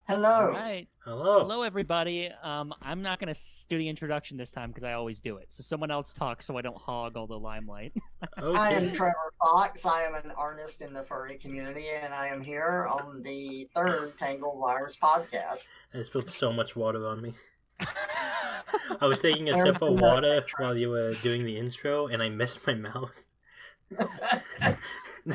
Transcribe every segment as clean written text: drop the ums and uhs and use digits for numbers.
All Hello. right. Hello. Hello, everybody. I'm not going to do the introduction this time because I always do it. So someone else talk so I don't hog all the limelight. I am Okay. Trevor Fox. I am an artist in the furry community, and I am here on the third Tangled Virus podcast. I just spilled so much water on me. I was taking a There's sip of no water while you were doing the intro, and I missed my mouth.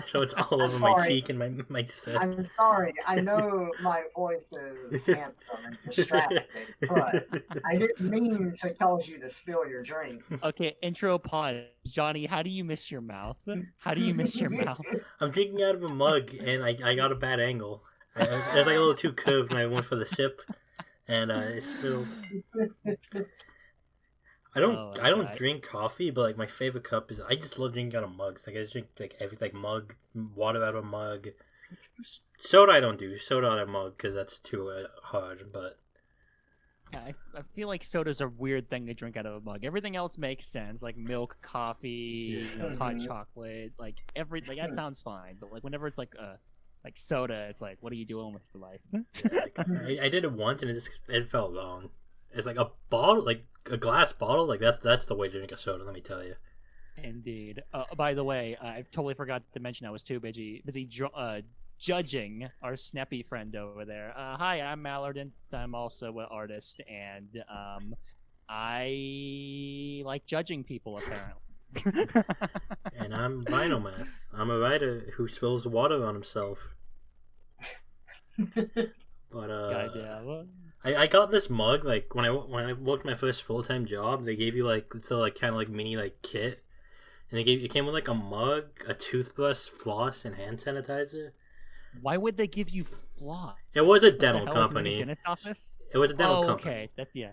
So it's all over my sorry. cheek and my stuff. I'm sorry. I know my voice is handsome and distracting, but I didn't mean to cause you to spill your drink. Okay, intro pause. Johnny, how do you miss your mouth? How do you miss your mouth? I'm drinking out of a mug, and I got a bad angle. It was like a little too curved when I went for the sip, and it spilled. I don't God. drink coffee, but like my favorite cup is I just love drinking out of mugs. Like I just drink like everything, like mug, water out of a mug. Soda I don't do soda out of a mug because that's too hard. But Yeah, I feel like soda's a weird thing to drink out of a mug. Everything else makes sense, like milk, coffee, Yeah. hot Mhm. chocolate, like that sounds fine. But like whenever it's like soda, it's like, what are you doing with your life? yeah, like, I did it once and it felt wrong. It's like a bottle, like a glass bottle. Like that's the way to drink a soda. Let me tell you. Indeed. By the way, I totally forgot to mention I was too busy judging our snappy friend over there. Hi, I'm Mallard, and I'm also an artist, and I like judging people apparently. And I'm Vino. I'm a writer who spills water on himself. But Goddamn. I got this mug like when I worked my first full time job. They gave you like it's a like kind of like mini like kit, and it came with like a mug, a toothbrush, floss, and hand sanitizer. Why would they give you floss? It was a What the dental hell, it's in the company. dentist office? It was a dental Oh, company. okay. That's yeah.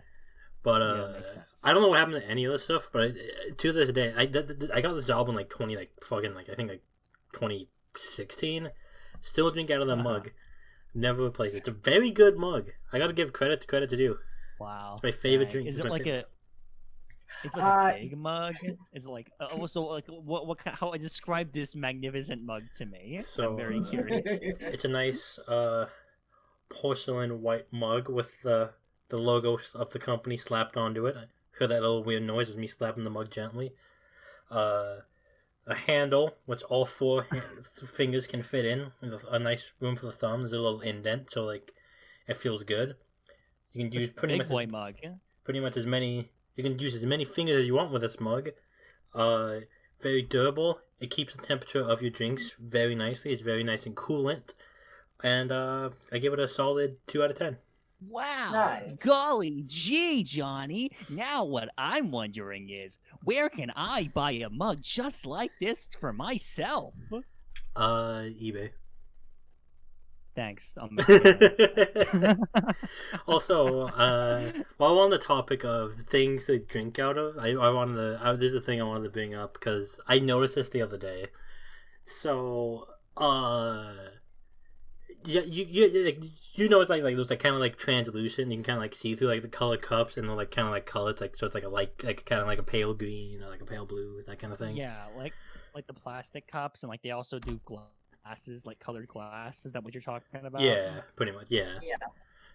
But Yeah, that makes sense. I don't know what happened to any of this stuff. But to this day, I got this job in like 2016. Still drink out of that Uh-huh. mug. Never replaced it. It's a very good mug. I got to give credit to due. Wow. It's my favorite Dang. drink. Is It's it my like favorite. Is it like Uh, a big mug? Is it like also like how I describe this magnificent mug to me? So, I'm very curious. It's a nice porcelain white mug with the logo of the company slapped onto it. I heard that little weird noise was me slapping the mug gently. A handle, which all four fingers can fit in, with a nice room for the thumb. There's a little indent, so like it feels good. You can use Big boy mug. pretty much as many. You can use as many fingers as you want with this mug. Very durable. It keeps the temperature of your drinks very nicely. It's very nice and coolant. And I give it a solid 2 out of 10. Wow. Nice. Golly gee, Johnny. Now what I'm wondering is, where can I buy a mug just like this for myself? eBay. Thanks. Also, while on the topic of things to drink out of, I wanted to. This is the thing I wanted to bring up because I noticed this the other day. So, yeah, you know it's like those like kind of like translucent. You can kind of like see through like the color cups and they're like kind of like colored. Like so, it's like a like kind of like a pale green or like a pale blue, that kind of thing. Yeah, like the plastic cups, and like they also do glasses, like colored glass. Is that what you're talking about? Yeah, pretty much. Yeah. Yeah.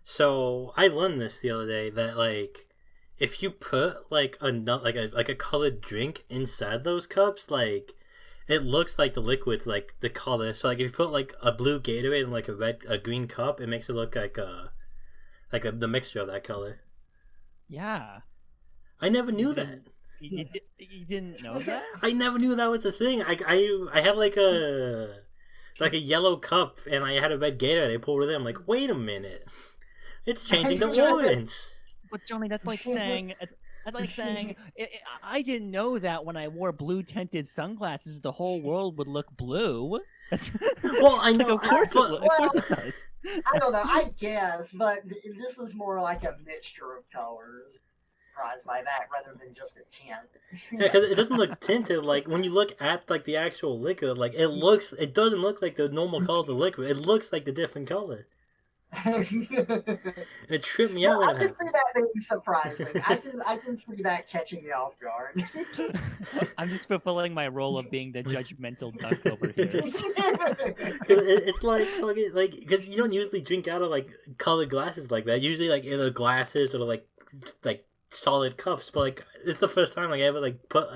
So I learned this the other day that like if you put like a colored drink inside those cups, like it looks like the liquid's like the color. So like if you put like a blue Gatorade in like a green cup, it makes it look like the mixture of that color. Yeah. I never knew You that. didn't- You didn't know that? I never knew that was a thing. I had like a yellow cup and I had a red Gatorade. I poured it in. I'm like, wait a minute, it's changing to orange. But Johnny, that's like saying I didn't know that when I wore blue tinted sunglasses, the whole world would look blue. Well, I It's like, know, of course, but- of course it does. I don't know. I guess, but this is more like a mixture of colors. Surprised by that, rather than just a tint. Yeah, because it doesn't look tinted. Like when you look at like the actual liquor, like it doesn't look like the normal color of the liquid. It looks like the different color. And it tripped me out when I it can happened. see that being surprising. I can see that catching you off guard. I'm just fulfilling my role of being the judgmental duck over here. Cause it's like fucking like because you don't usually drink out of like colored glasses like that. Usually like either glasses or like solid cups. But like it's the first time like I ever like put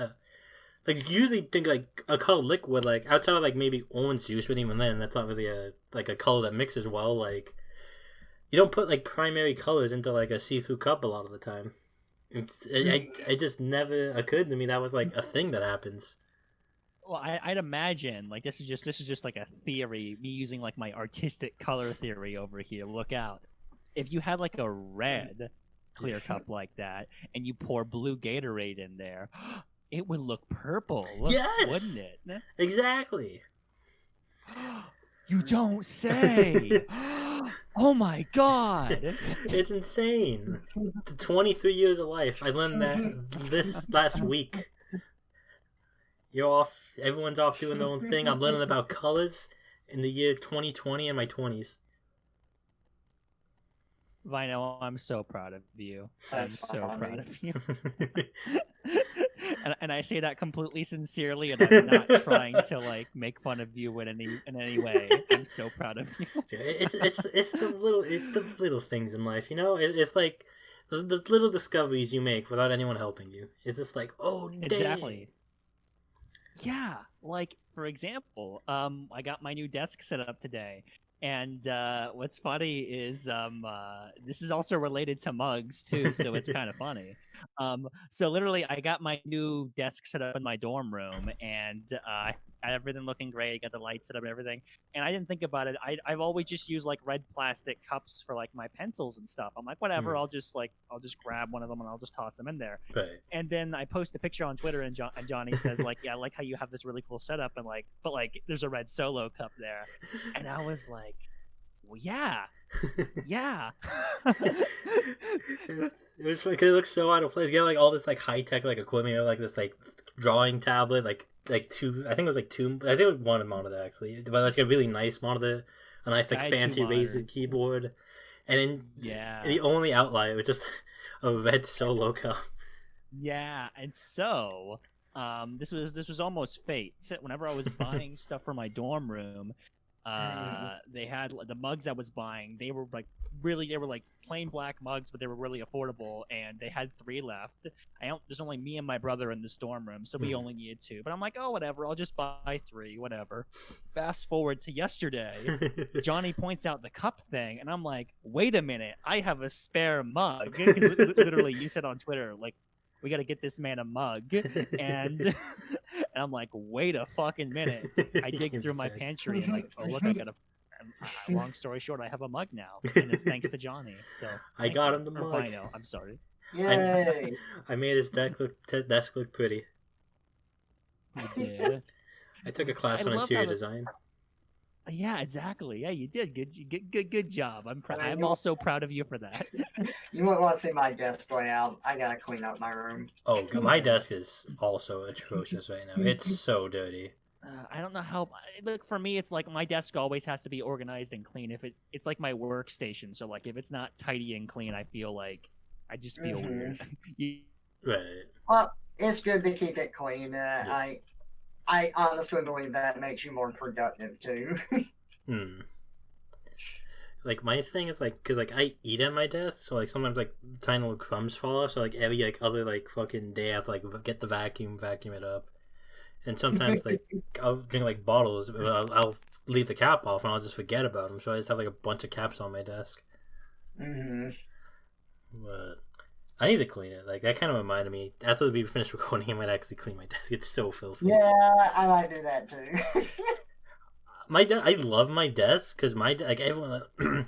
like you usually think like a colored liquid like outside of like maybe orange juice, but even then that's not really a like a color that mixes well. Like you don't put like primary colors into like a see-through cup a lot of the time. It just never occurred to me that was like a thing that happens. Well, I'd imagine like this is just like a theory, me using like my artistic color theory over here. Look out! If you had like a red clear cup like that, and you pour blue Gatorade in there, it would look purple, Yes! wouldn't it? Exactly. You don't say! Oh my god! It's insane. To 23 years of life, I learned that this last week. You're off. Everyone's off doing their own thing. I'm learning about colors in the year 2020 in my 20s. Vino, I'm so proud of you. I'm That's so funny. proud of you. and I say that completely sincerely, and I'm not trying to like make fun of you in any way. I'm so proud of you. It's the little things in life, you know. It's like the little discoveries you make without anyone helping you. It's just like, oh, dang. Exactly. Yeah, like for example, I got my new desk set up today, and what's funny is this is also related to mugs too, so it's kind of funny. So literally, I got my new desk set up in my dorm room, and I had everything looking great. Got the lights set up and everything, and I didn't think about it. I've always just used like red plastic cups for like my pencils and stuff. I'm like, whatever, I'll just grab one of them and I'll just toss them in there. Right. And then I post a picture on Twitter, and Johnny says like, yeah, I like how you have this really cool setup, and like, but like, there's a red Solo cup there, and I was like, well, yeah. It was funny because it looks so out of place. You have like all this like high tech like equipment, you have, like this like drawing tablet, like two. I think it was like two. I think it was one monitor actually, but like a really nice monitor, a nice like fancy Razer keyboard, and then the only outlier was just a red Solo cup. Yeah, and so this was almost fate. Whenever I was buying stuff for my dorm room, they had the mugs I was buying. They were like plain black mugs, but they were really affordable, and they had 3 left. There's only me and my brother in this dorm room, so we only needed 2. But I'm like, oh, whatever, I'll just buy 3, whatever. Fast forward to yesterday, Johnny points out the cup thing, and I'm like, wait a minute, I have a spare mug. Because literally, you said on Twitter, like, we got to get this man a mug, and I'm like, wait a fucking minute. I dig through my pantry and like, oh look, I got a. Long story short, I have a mug now, and it's thanks to Johnny. So I got him the mug. Vino, I'm sorry. Yay! I made his desk look pretty. You did. I took a class on interior design. Yeah, exactly. Yeah, you did. Good job. I'm also proud of you for that. You wouldn't want to see my desk layout. I gotta clean up my room. Oh, my desk is also atrocious right now. It's so dirty. I don't know how. Look, for me, it's like my desk always has to be organized and clean. If it's like my workstation, so like if it's not tidy and clean, I just feel weird. Right. Well, it's good to keep it clean. I honestly believe that makes you more productive too. Like my thing is like, cause like I eat at my desk, so like sometimes like tiny little crumbs fall off. So like every like other like fucking day I have to like get the vacuum it up. And sometimes like I'll drink like bottles, but I'll leave the cap off and I'll just forget about them. So I just have like a bunch of caps on my desk. But I need to clean it. Like that kind of reminded me. After we finish recording, I might actually clean my desk. It's so filthy. Yeah, I might do that too. I love my desk because like everyone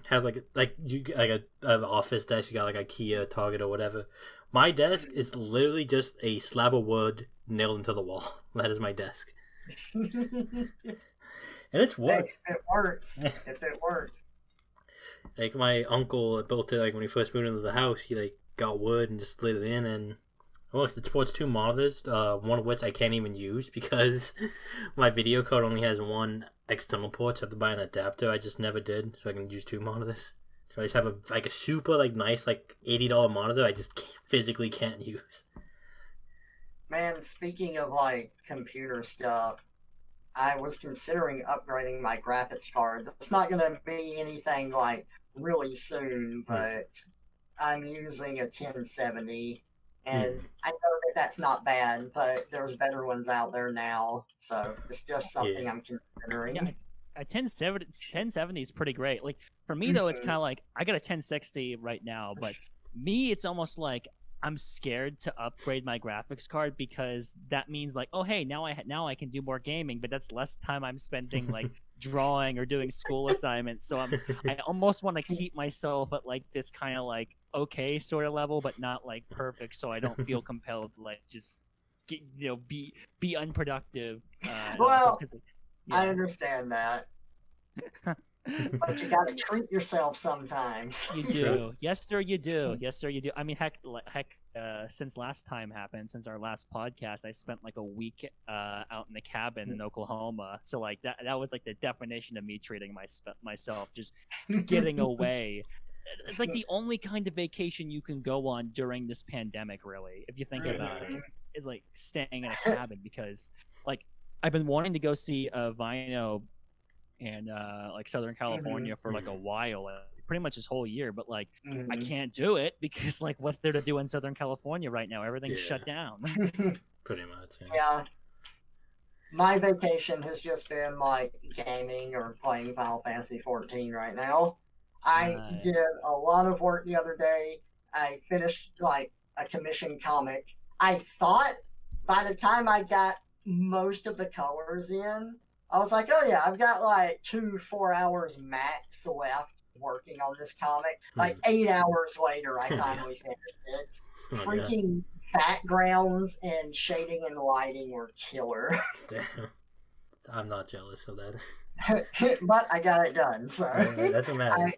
has like you like a office desk. You got like IKEA, Target, or whatever. My desk is literally just a slab of wood nailed into the wall. That is my desk, and it's wood. If it works, if it works. Like my uncle built it like when he first moved into the house. He like got wood and just slid it in, and it supports 2 monitors. One of which I can't even use because my video card only has 1 external port. So I have to buy an adapter. I just never did, so I can use 2 monitors. So I just have a super nice $80 monitor. I just physically can't use. Man, speaking of computer stuff, I was considering upgrading my graphics card. It's not going to be anything really soon, but I'm using a 1070, and I know that that's not bad, but there's better ones out there now, so it's just something I'm considering. Yeah, a 1070 is pretty great. Like for me though, it's kind of like I got a 1060 right now, but me, it's almost like I'm scared to upgrade my graphics card because that means oh hey, now I can do more gaming, but that's less time I'm spending drawing or doing school assignments. So I almost want to keep myself at this kind of okay sort of level, but not perfect, so I don't feel compelled to just get, be unproductive. Well, yeah. I understand that. But you gotta treat yourself sometimes. You do. Yes, sir, you do. Yes, sir, you do. I mean, heck, since last time happened, since our last podcast, I spent a week out in the cabin in Oklahoma. So that was the definition of me treating myself, just getting away. It's the only kind of vacation you can go on during this pandemic, really, if you think about it, is staying in a cabin because I've been wanting to go see Vino and Southern California for a while, pretty much this whole year, but I can't do it because what's there to do in Southern California right now? Everything's shut down. Pretty much. Yeah. My vacation has just been gaming or playing Final Fantasy 14 right now. I did a lot of work the other day. I finished a commissioned comic. I thought by the time I got most of the colors in, I was like, oh yeah, I've got 2-4 hours max left working on this comic. 8 hours later, I finally finished it. Freaking backgrounds and shading and lighting were killer. Damn. I'm not jealous of that. But I got it done, so that's what matters.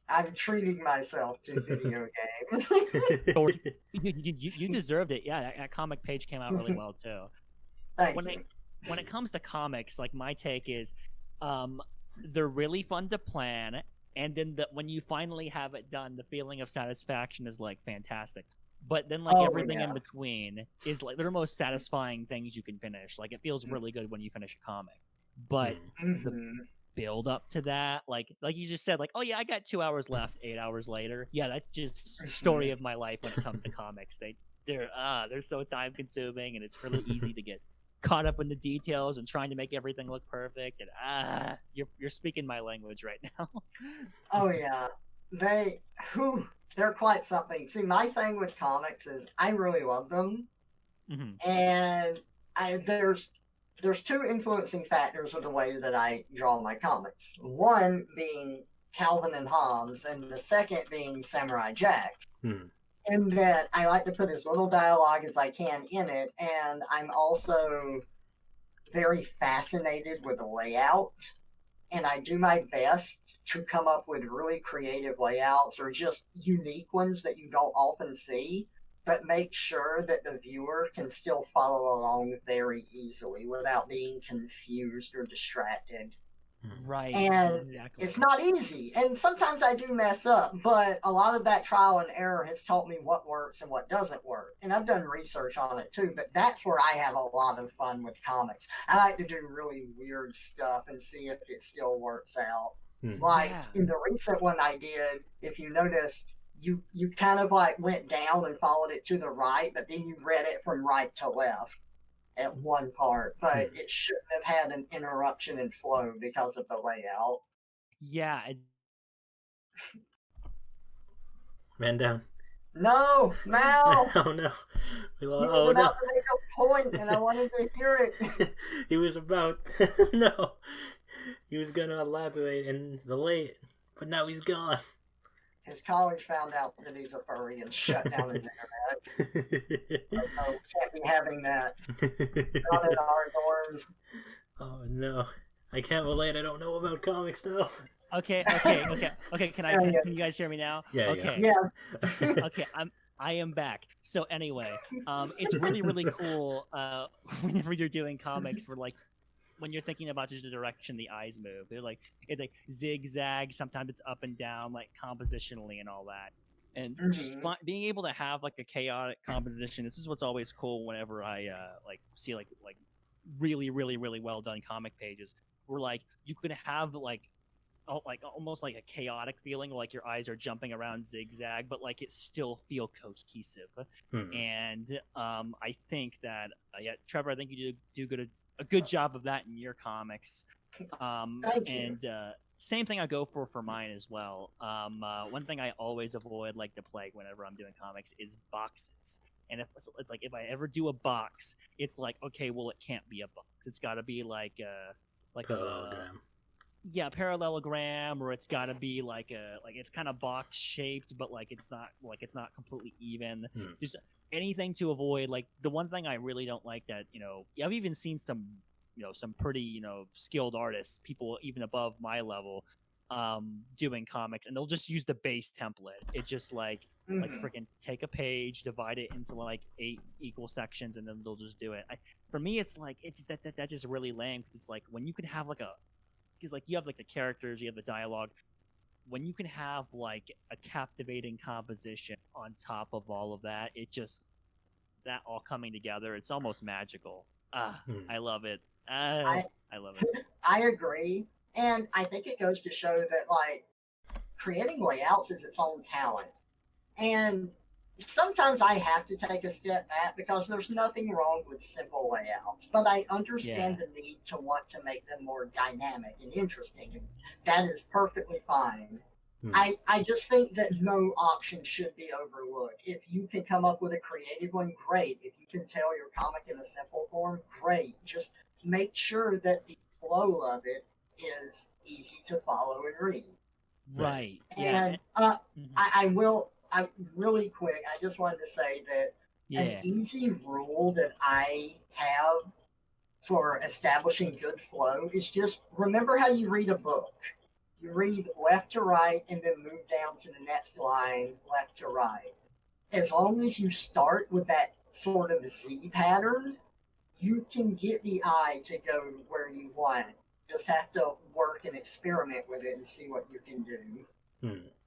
I'm treating myself to video games. You deserved it. Yeah, that comic page came out really well too. Thank you. When it comes to comics, my take is, they're really fun to plan, and then when you finally have it done, the feeling of satisfaction is fantastic. But then everything in between is they're the most satisfying things you can finish. It feels really good when you finish a comic, but the build up to that, like you just said, oh yeah, I got 2 hours left. 8 hours later, yeah, that's just story of my life when it comes to comics. They're so time consuming, and it's really easy to get caught up in the details and trying to make everything look perfect, and you're speaking my language right now. Oh yeah, they're quite something. See, my thing with comics is I really love them, and there's two influencing factors with the way that I draw my comics. One being Calvin and Hobbes, and the second being Samurai Jack. In that I like to put as little dialogue as I can in it, and I'm also very fascinated with the layout, and I do my best to come up with really creative layouts or just unique ones that you don't often see, but make sure that the viewer can still follow along very easily without being confused or distracted. Right. And exactly. It's not easy. And sometimes I do mess up, but a lot of that trial and error has taught me what works and what doesn't work. And I've done research on it too, but that's where I have a lot of fun with comics. I like to do really weird stuff and see if it still works out. In the recent one I did, if you noticed, you kind of went down and followed it to the right, but then you read it from right to left at one part, but it shouldn't have had an interruption in flow because of the layout. Yeah. Man down. No, Mal! Oh no. He was about to make a point and I wanted to hear it. He was about no. He was gonna elaborate and relate, but now he's gone. His college found out that he's a furry and shut down his internet. No, can't be having that. Not in our doors. Oh no. I can't relate. I don't know about comics now. Okay. Can you guys hear me now? Yeah. Okay. Yeah. Okay. I am back. So anyway, it's really cool. Whenever you're doing comics, where when you're thinking about just the direction the eyes move. It's like zigzag. Sometimes it's up and down, like compositionally and all that. And just being able to have like a chaotic composition. This is what's always cool whenever I like see like really really really well done comic pages where like you could have like almost like a chaotic feeling, like your eyes are jumping around zigzag, but like it still feel cohesive. And I think that Trevor, I think you do a good job of that in your comics. Thank you. And same thing I go for mine as well. One thing I always avoid like the plague whenever I'm doing comics is boxes. And it's like if I ever do a box, it's like, okay, well, it can't be a box. It's got to be like parallelogram. Yeah, parallelogram, or it's got to be like it's kind of box shaped, but like it's not completely even. Just anything to avoid. Like the one thing I really don't like that I've even seen some some pretty skilled artists, people even above my level, doing comics, and they'll just use the base template. It just like freaking take a page, divide it into like 8 equal sections, and then they'll just do it. For me, it's like that just really lame. Cause it's like when you can have like because like you have like the characters, you have the dialogue. When you can have like a captivating composition on top of all of that, it just that all coming together, it's almost magical. I love it. I love it. I agree, and I think it goes to show that like creating layouts is its own talent, and sometimes I have to take a step back because there's nothing wrong with simple layouts, but I understand the need to want to make them more dynamic and interesting, and that is perfectly fine. I just think that no option should be overlooked. If you can come up with a creative one, great. If you can tell your comic in a simple form, great. Just make sure that the flow of it is easy to follow and read. Right. And I really quick, I just wanted to say that an easy rule that I have for establishing good flow is just remember how you read a book. You read left to right and then move down to the next line, left to right. As long as you start with that sort of Z pattern, you can get the eye to go where you want. Just have to work and experiment with it and see what you can do.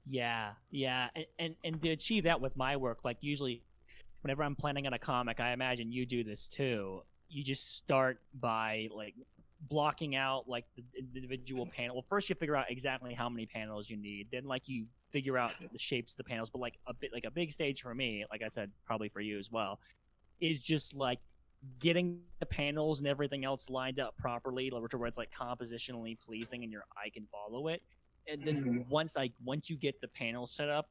Yeah, and to achieve that with my work, like usually whenever I'm planning on a comic, I imagine you do this too. You just start by like blocking out like the individual panel. Well, first you figure out exactly how many panels you need. Then like you figure out the shapes of the panels. But like a big stage for me, like I said, probably for you as well, is just like getting the panels and everything else lined up properly, to where it's like compositionally pleasing and your eye can follow it. And then once you get the panels set up,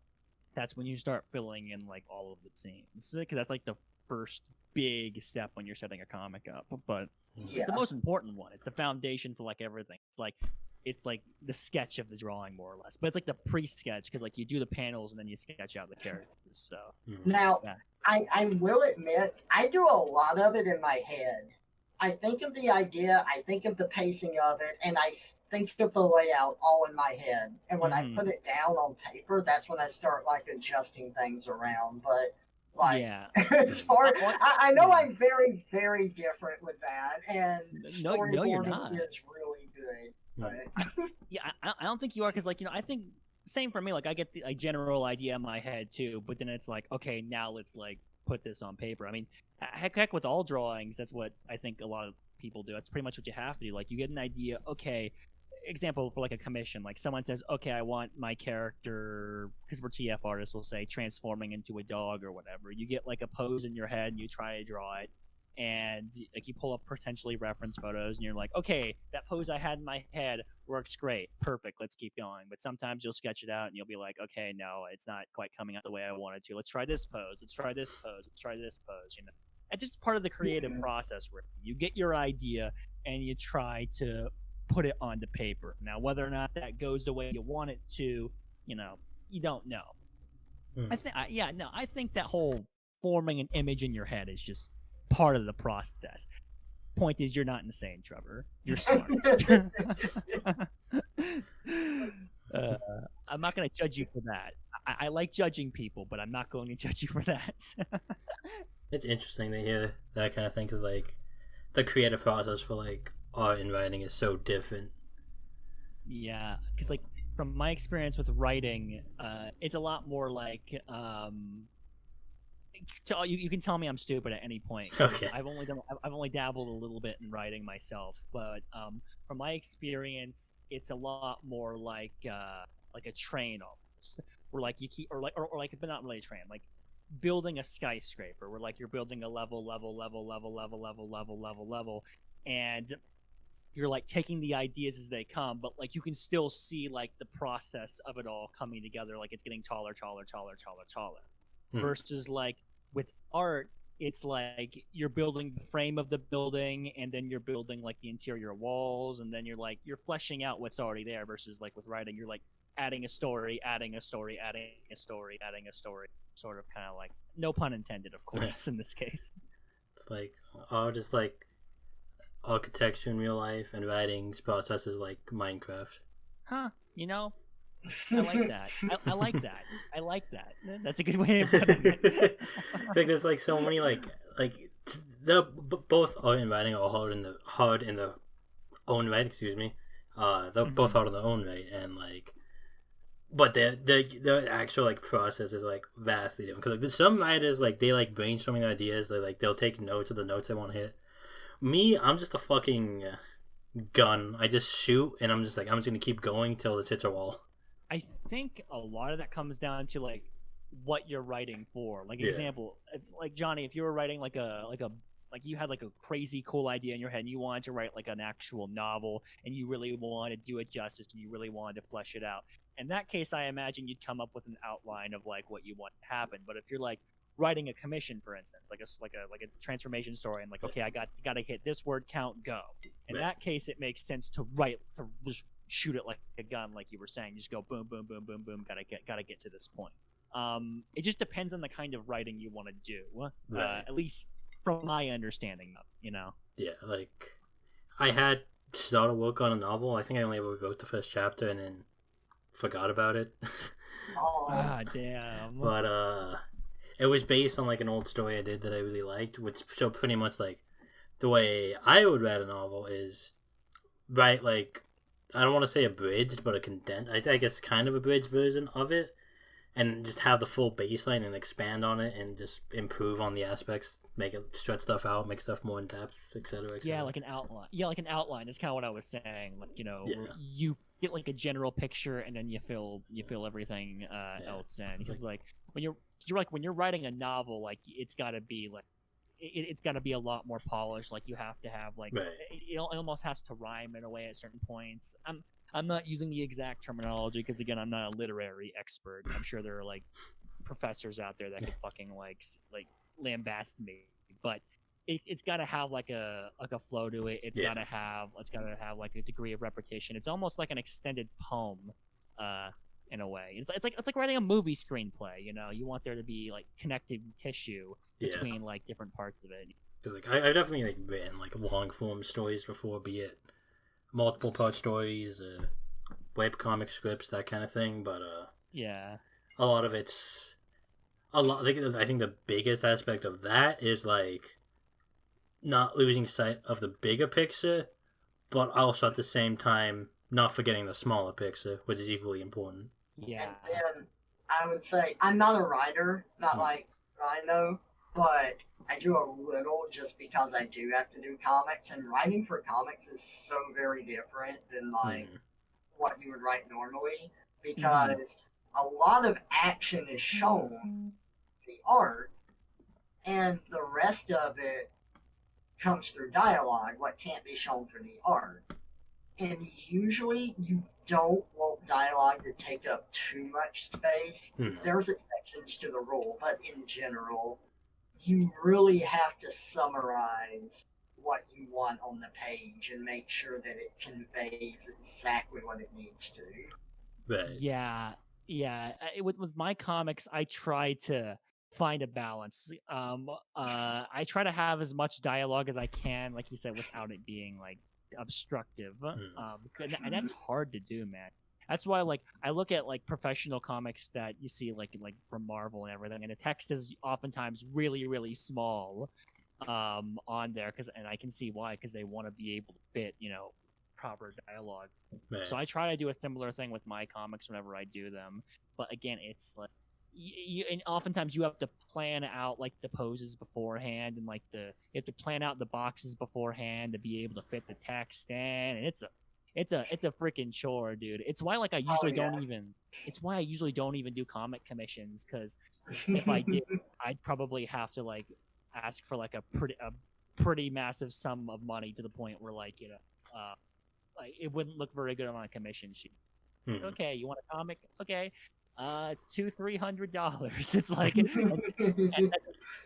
that's when you start filling in like all of the scenes, because that's like the first big step when you're setting a comic up. But it's the most important one. It's the foundation for like everything. It's like the sketch of the drawing, more or less. But it's like the pre-sketch, because like you do the panels and then you sketch out the characters. So now I will admit I do a lot of it in my head. I think of the idea, I think of the pacing of it, and I think of the layout all in my head. And when I put it down on paper, that's when I start like adjusting things around. But like, as far I know I'm very, very different with that, and storyboarding is really good. But I don't think you are, because like I think same for me. Like I get the general idea in my head too, but then it's like, okay, now let's like put this on paper. I mean, heck with all drawings, that's what I think a lot of people do. That's pretty much what you have to do. Like you get an idea, okay. Example for like a commission, like someone says, okay, I want my character, because we're TF artists, will say transforming into a dog or whatever. You get like a pose in your head and you try to draw it, and like you pull up potentially reference photos and you're like, okay, that pose I had in my head works great, perfect, let's keep going. But sometimes you'll sketch it out and you'll be like, okay, no, it's not quite coming out the way I wanted to. Let's try this pose, let's try this pose, let's try this pose. It's just part of the creative process where you get your idea and you try to put it onto paper. Now, whether or not that goes the way you want it to, you don't know. I think that whole forming an image in your head is just part of the process. Point is, you're not insane, Trevor. You're smart. I'm not going to judge you for that. I like judging people, but I'm not going to judge you for that. It's interesting to hear that kind of thing, because like the creative process for like art and writing is so different. Yeah, because like from my experience with writing, it's a lot more like you can tell me I'm stupid at any point because Okay. I've only dabbled a little bit in writing myself, but from my experience, it's a lot more like a train almost, where like you keep or like but not really a train, like building a skyscraper, where like you're building a level, and you're like taking the ideas as they come, but like you can still see like the process of it all coming together, like it's getting taller. Hmm. Versus like with art, it's like you're building the frame of the building and then you're building like the interior walls and then you're fleshing out what's already there versus like with writing, you're like adding a story, sort of kind of like no pun intended, of course, in this case. It's like art is like architecture in real life, and writing's process is like Minecraft. Huh, I like that. I like that. I like that. That's a good way of putting it. Like there's like so many like the both art and writing are hard in the own right. Excuse me. They're both hard in their own right, and like, but the actual like process is like vastly different. Because like some writers like they like brainstorming ideas. They'll take notes of the notes they want to hit. Me, I'm just a fucking gun. I just shoot, and I'm just gonna keep going till this hits a wall. I think a lot of that comes down to like what you're writing for. Like Yeah. example, like Johnny, if you were writing like you had like a crazy cool idea in your head and you wanted to write like an actual novel and you really wanted to do it justice and you really wanted to flesh it out. In that case, I imagine you'd come up with an outline of like what you want to happen. But if you're like writing a commission, for instance, like a transformation story, and like, okay, I got to hit this word count, go. In that case, it makes sense to just shoot it like a gun, like you were saying. Just go boom, boom, boom, boom, boom. Gotta get to this point. It just depends on the kind of writing you want to do. At least from my understanding of, Yeah, like I had started work on a novel. I think I only ever wrote the first chapter and then forgot about it. Ah, damn. But it was based on like an old story I did that I really liked, which so pretty much like the way I would write a novel is write like, I don't want to say abridged, but a condensed, I guess kind of abridged version of it, and just have the full baseline and expand on it and just improve on the aspects, make it stretch stuff out, make stuff more in depth, etc. Yeah, like an outline. Yeah, like an outline. That's kind of what I was saying. Like, Yeah. you get like a general picture and then you fill everything else in. Because like when you're writing a novel, like it's got to be like it's got to be a lot more polished. Like you have to have like it almost has to rhyme in a way at certain points. I'm not using the exact terminology because again, I'm not a literary expert. I'm sure there are like professors out there that could fucking like lambast me, but it's got to have like a flow to it. It's got to have like a degree of repetition. It's almost like an extended poem, in a way. It's like writing a movie screenplay. You want there to be like connective tissue between like different parts of it. Because like I've definitely like written like long form stories before, be it multiple part stories, webcomic scripts, that kind of thing. But yeah, a lot of it's a lot. I think the biggest aspect of that is like not losing sight of the bigger picture, but also at the same time not forgetting the smaller picture, which is equally important. Yeah. And then I would say I'm not a writer, not like Rhino, but I do a little just because I do have to do comics, and writing for comics is so very different than like what you would write normally, because a lot of action is shown, the art, and the rest of it comes through dialogue, what can't be shown through the art. And usually you don't want dialogue to take up too much space. There's exceptions to the rule, but in general, you really have to summarize what you want on the page and make sure that it conveys exactly what it needs to. Right. Yeah. With my comics, I try to find a balance. I try to have as much dialogue as I can, like you said, without it being like obstructive. And that's hard to do, man. That's why like I look at like professional comics that you see like from Marvel and everything, and the text is oftentimes really, really small. on there and I can see why, because they want to be able to fit proper dialogue. Right. So I try to do a similar thing with my comics whenever I do them, but again, it's like and oftentimes you have to plan out like the poses beforehand, and like you have to plan out the boxes beforehand to be able to fit the text in, and it's a freaking chore, dude. It's why like I usually don't even do comic commissions, because if I did, I'd probably have to like ask for like a pretty massive sum of money, to the point where like like it wouldn't look very good on a commission sheet. Like, okay, you want a comic? Okay, $200-$300. It's like and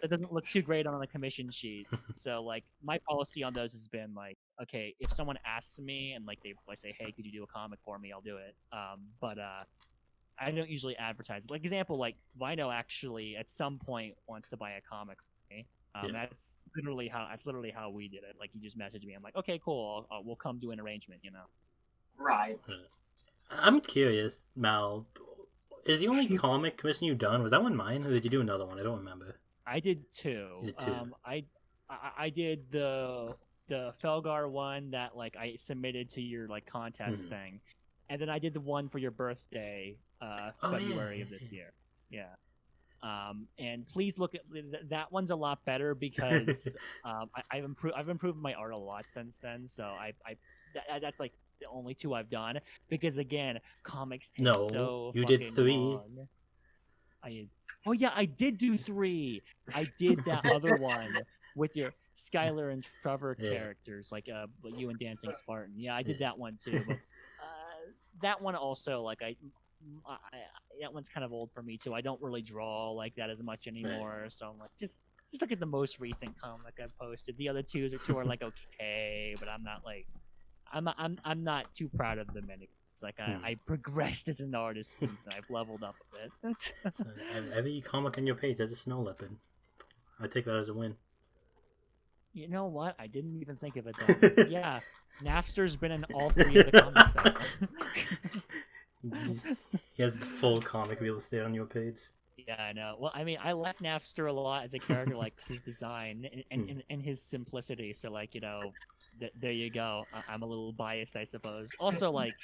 that doesn't look too great on a commission sheet. So like my policy on those has been like, okay, if someone asks me and like they say, hey, could you do a comic for me? I'll do it. But I don't usually advertise. Like example, like Vino actually at some point wants to buy a comic for me. That's literally how we did it. Like he just messaged me. I'm like, okay, cool. We'll come do an arrangement. Right. I'm curious, Mal. Is the only comic commission you've done, was that one mine, or did you do another one? I don't remember. I did two. You did two. I did the Felgar one that like I submitted to your like contest thing, and then I did the one for your birthday, February of this year. Yeah. And please look at that one's a lot better, because I've improved my art a lot since then. So that's like the only two I've done, because again, comics take so you fucking did 3. long. I did do 3. I did that other one with your Skylar and Trevor characters, like you and Dancing Spartan. Yeah, I did that one too. But that one also, like that one's kind of old for me too. I don't really draw like that as much anymore. Right. So I'm like, just look at the most recent comic I've posted. The other two are like okay, but I'm not like, I'm not too proud of them anymore. It's like I progressed as an artist since then. I've leveled up a bit. Every comic on your page has a snow leopard. I take that as a win. You know what? I didn't even think of it that way. Yeah, Napster's been in all 3 of the comics out. He has the full comic real estate on your page. Yeah, I know. Well, I mean, I like Napster a lot as a character, like his design and his simplicity. So, like, there you go. I'm a little biased, I suppose. Also, like,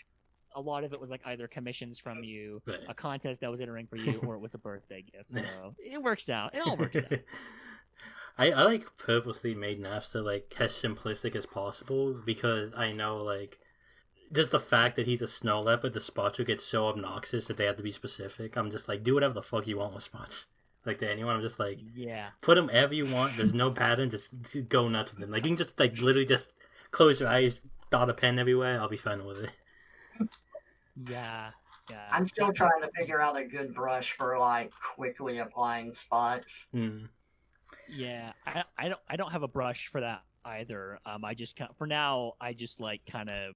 a lot of it was like either commissions from you, a contest that was entering for you, or it was a birthday gift. So it works out. It all works out. I like purposely made Napster like as simplistic as possible, because I know like just the fact that he's a snow leopard, the spots will get so obnoxious that they have to be specific. I'm just like, do whatever the fuck you want with spots. Like to anyone, I'm just like, put them wherever you want. There's no pattern, just go nuts with them. Like you can just like literally just close your eyes, dot a pen everywhere. I'll be fine with it. Yeah. I'm still trying to figure out a good brush for like quickly applying spots. Yeah, I don't have a brush for that either. I just for now I just like kind of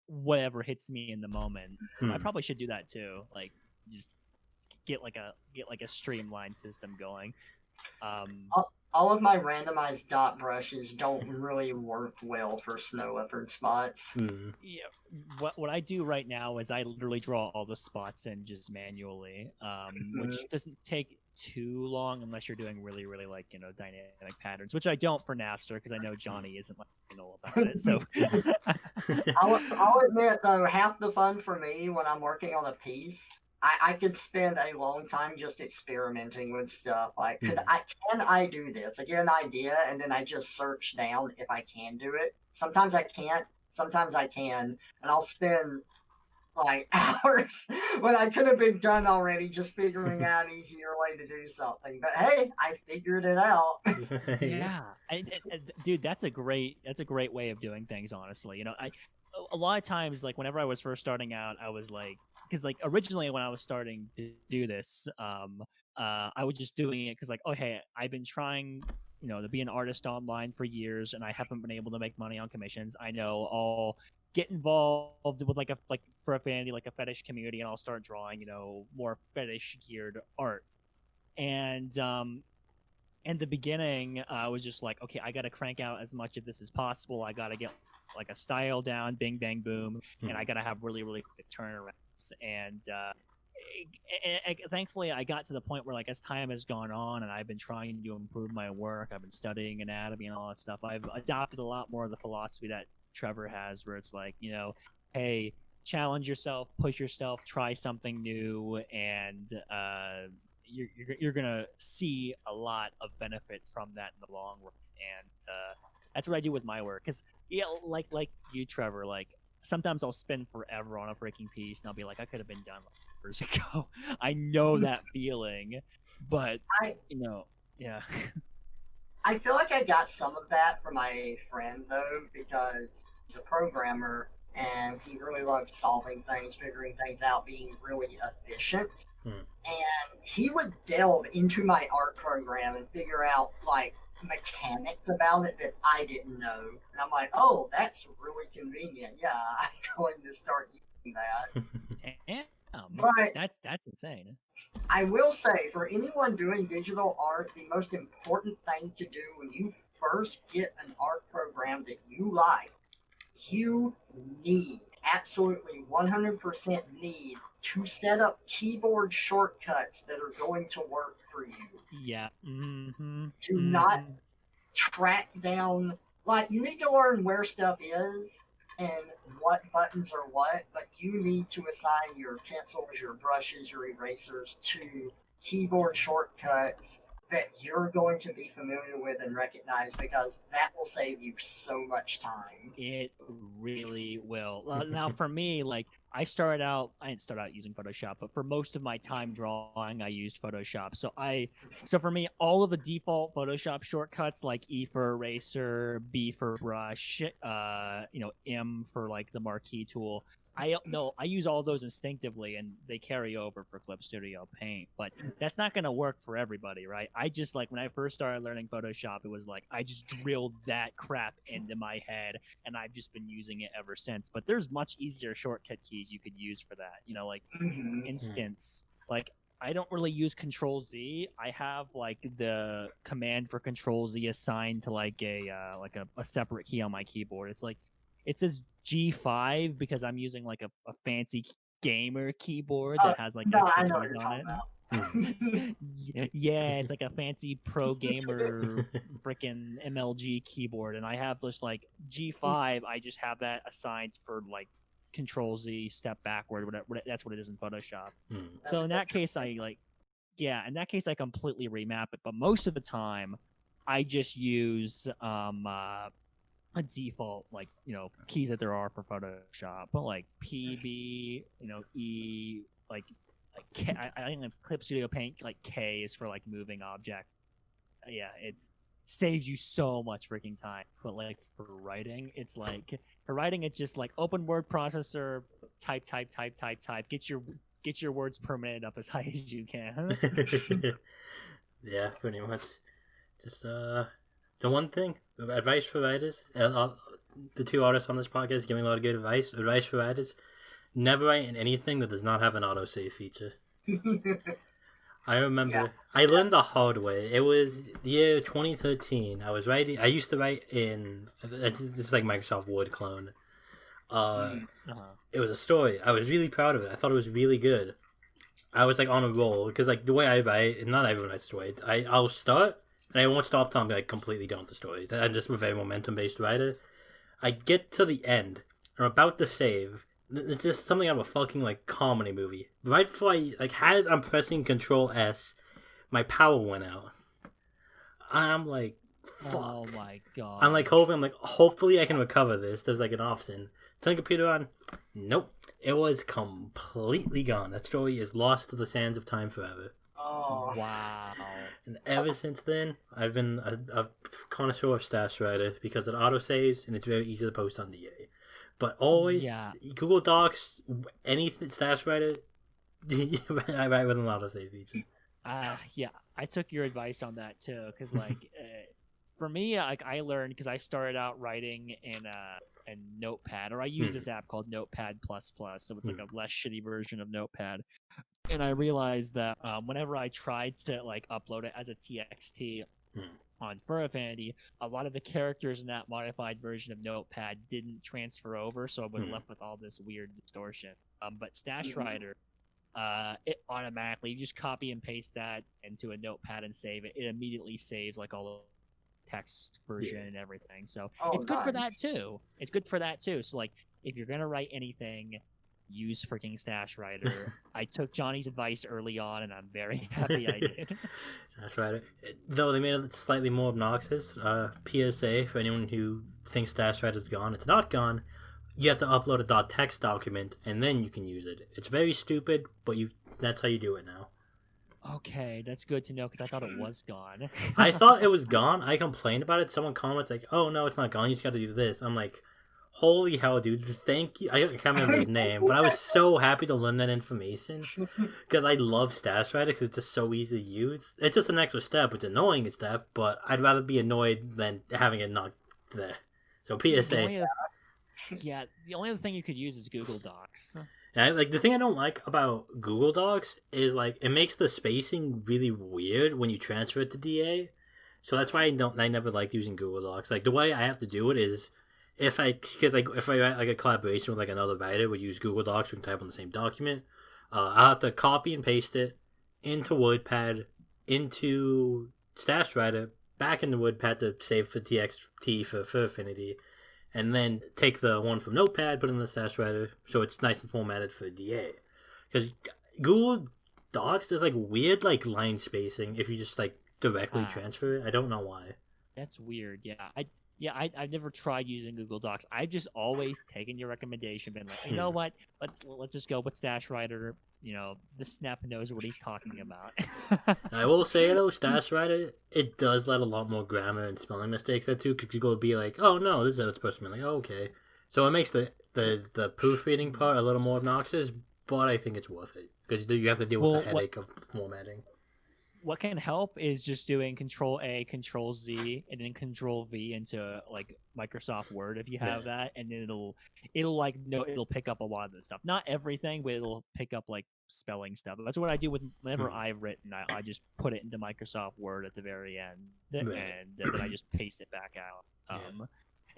whatever hits me in the moment. I probably should do that too. Like just get like a streamlined system going. All of my randomized dot brushes don't really work well for snow leopard spots. Yeah, what I do right now is I literally draw all the spots in just manually, which doesn't take too long unless you're doing really like dynamic patterns, which I don't for Napster, because I know Johnny isn't like about it. So I'll admit though, half the fun for me when I'm working on a piece, I could spend a long time just experimenting with stuff. Like, can I do this? I get an idea, and then I just search down if I can do it. Sometimes I can't. Sometimes I can, and I'll spend like hours when I could have been done already, just figuring out an easier way to do something. But hey, I figured it out. Yeah, dude, that's a great way of doing things. Honestly, a lot of times, like whenever I was first starting out, I was like, because like originally when I was starting to do this, I was just doing it because like, okay, I've been trying, to be an artist online for years, and I haven't been able to make money on commissions. I know I'll get involved with like for a fanny, like a fetish community, and I'll start drawing, more fetish geared art. And in the beginning, I was just like, okay, I got to crank out as much of this as possible. I got to get like a style down, bing, bang, boom, and I got to have really quick turnarounds. And thankfully I got to the point where, like, as time has gone on and I've been trying to improve my work, I've been studying anatomy and all that stuff, I've adopted a lot more of the philosophy that Trevor has, where it's like, hey, challenge yourself, push yourself, try something new, and you're gonna see a lot of benefit from that in the long run. And that's what I do with my work, because like you, Trevor, like sometimes I'll spend forever on a freaking piece, and I'll be like, I could have been done years ago. I know that feeling, but I yeah. I feel like I got some of that from my friend though, because he's a programmer and he really loves solving things, figuring things out, being really efficient. And he would delve into my art program and figure out like mechanics about it that I didn't know. And I'm like, oh, that's really convenient. Yeah, I'm going to start using that. Damn, But that's insane. I will say, for anyone doing digital art, the most important thing to do when you first get an art program that you like, you need, absolutely 100% need, to set up keyboard shortcuts that are going to work for you. Yeah. Do not track down, like, you need to learn where stuff is and what buttons are what, but you need to assign your pencils, your brushes, your erasers to keyboard shortcuts that you're going to be familiar with and recognize, because that will save you so much time. It really will. Now, for me, like, I didn't start out using Photoshop, but for most of my time drawing, I used Photoshop. So for me, all of the default Photoshop shortcuts, like E for eraser, B for brush, M for like the marquee tool, I use all those instinctively, and they carry over for Clip Studio Paint. But that's not going to work for everybody, right? I just, like, when I first started learning Photoshop, it was like I just drilled that crap into my head, and I've just been using it ever since. But there's much easier shortcut keys you could use for that. Like, for instance, like, I don't really use Control Z. I have like the command for Control Z assigned to like a separate key on my keyboard. It's like, it says G5 because I'm using like a fancy gamer keyboard that has like extra keys on it. Yeah, it's like a fancy pro gamer freaking MLG keyboard, and I have this like G5. I just have that assigned for like Control Z, step backward, whatever. That's what it is in Photoshop. So in that case, in that case, I completely remap it. But most of the time, I just use a default, like, keys that there are for Photoshop, but like PB, E, like K, I think Clip Studio Paint, like K is for like moving object. Yeah, it saves you so much freaking time. But like for writing, it's like it's just like open word processor, type, get your words permanent up as high as you can. Yeah, pretty much. Just the one thing, advice for writers. The two artists on this podcast giving a lot of good advice. Advice for writers: never write in anything that does not have an autosave feature. I remember I learned the hard way. It was the year 2013. I was writing. I used to write in this is like Microsoft Word clone. It was a story. I was really proud of it. I thought it was really good. I was like on a roll because like the way I write, and not everyone writes the way. I'll start and I won't stop till I'm like completely done with the story. I'm just a very momentum based writer. I get to the end. I'm about to save. It's just something out of a fucking like comedy movie. Right before I'm pressing Control S, my power went out. I'm like, fuck. Oh my god. I'm like hopefully I can recover this. There's like an option. Turn the computer on. Nope. It was completely gone. That story is lost to the sands of time forever. Oh wow. And ever since then, I've been a connoisseur of stash writer because it autosaves and it's very easy to post on DA. But always, Google Docs, any stash writer, I write with an autosave feature. Yeah, I took your advice on that too, because like, for me, like I learned because I started out writing in Notepad, or I use this app called Notepad++, so it's like a less shitty version of Notepad. And I realized that whenever I tried to like upload it as a TXT on Fur Affinity, a lot of the characters in that modified version of Notepad didn't transfer over, so I was left with all this weird distortion. But Stash Writer, it automatically, you just copy and paste that into a notepad and save it. It immediately saves like all the text version and everything. So it's good for that too. It's good for that too. So like if you're gonna write anything, use freaking Stash Writer. I took Johnny's advice early on, and I'm very happy I did. Stash Writer, though they made it slightly more obnoxious. PSA for anyone who thinks Stash Writer's gone, it's not gone. You have to upload a .text document, and then you can use it. It's very stupid, but that's how you do it now. Okay, that's good to know because I thought it was gone. I thought it was gone. I complained about it. Someone comments like, "Oh no, it's not gone. You just got to do this." I'm like, "Holy hell, dude! Thank you." I can't remember his name, but I was so happy to learn that information because I love Stash Writer because it's just so easy to use. It's just an extra step. It's annoying step, but I'd rather be annoyed than having it not there. So PSA. Yeah, the only other thing you could use is Google Docs. Like the thing I don't like about Google Docs is like it makes the spacing really weird when you transfer it to DA. So that's why I never liked using Google Docs. Like the way I have to do it is if I write like a collaboration with like another writer, we use Google Docs. We can type on the same document. I'll have to copy and paste it into WordPad, into Stash Writer, back into WordPad to save for TXT for Affinity. And then take the one from Notepad, put it in the Stash Writer, so it's nice and formatted for DA. Because Google Docs, there's like weird like line spacing if you just like directly transfer it. I don't know why. That's weird. Yeah, I've never tried using Google Docs. I've just always taken your recommendation, been like, you know what? Let's just go with Stash Writer. You know, the Snap knows what he's talking about. I will say though, Stash Writer, it does let a lot more grammar and spelling mistakes there too. Because people will be like, "Oh no, this is how it's supposed to be." Like, oh, okay, so it makes the proofreading part a little more obnoxious, but I think it's worth it because you have to deal with the headache of formatting. What can help is just doing Control A, Control Z, and then Control V into like Microsoft Word if you have that, and then it'll pick up a lot of the stuff. Not everything, but it'll pick up like spelling stuff. That's what I do with whenever I've written. I just put it into Microsoft Word at the very end, and then I just paste it back out.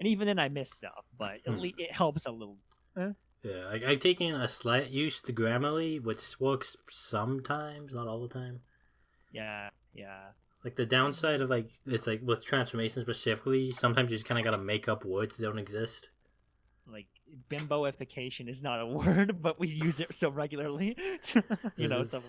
And even then I miss stuff, but it helps a little. Yeah, I've taken a slight use to Grammarly, which works sometimes, not all the time. Yeah. Like the downside of like it's like with transformations specifically, sometimes you just kind of gotta make up words that don't exist. Like bimboification is not a word, but we use it so regularly, stuff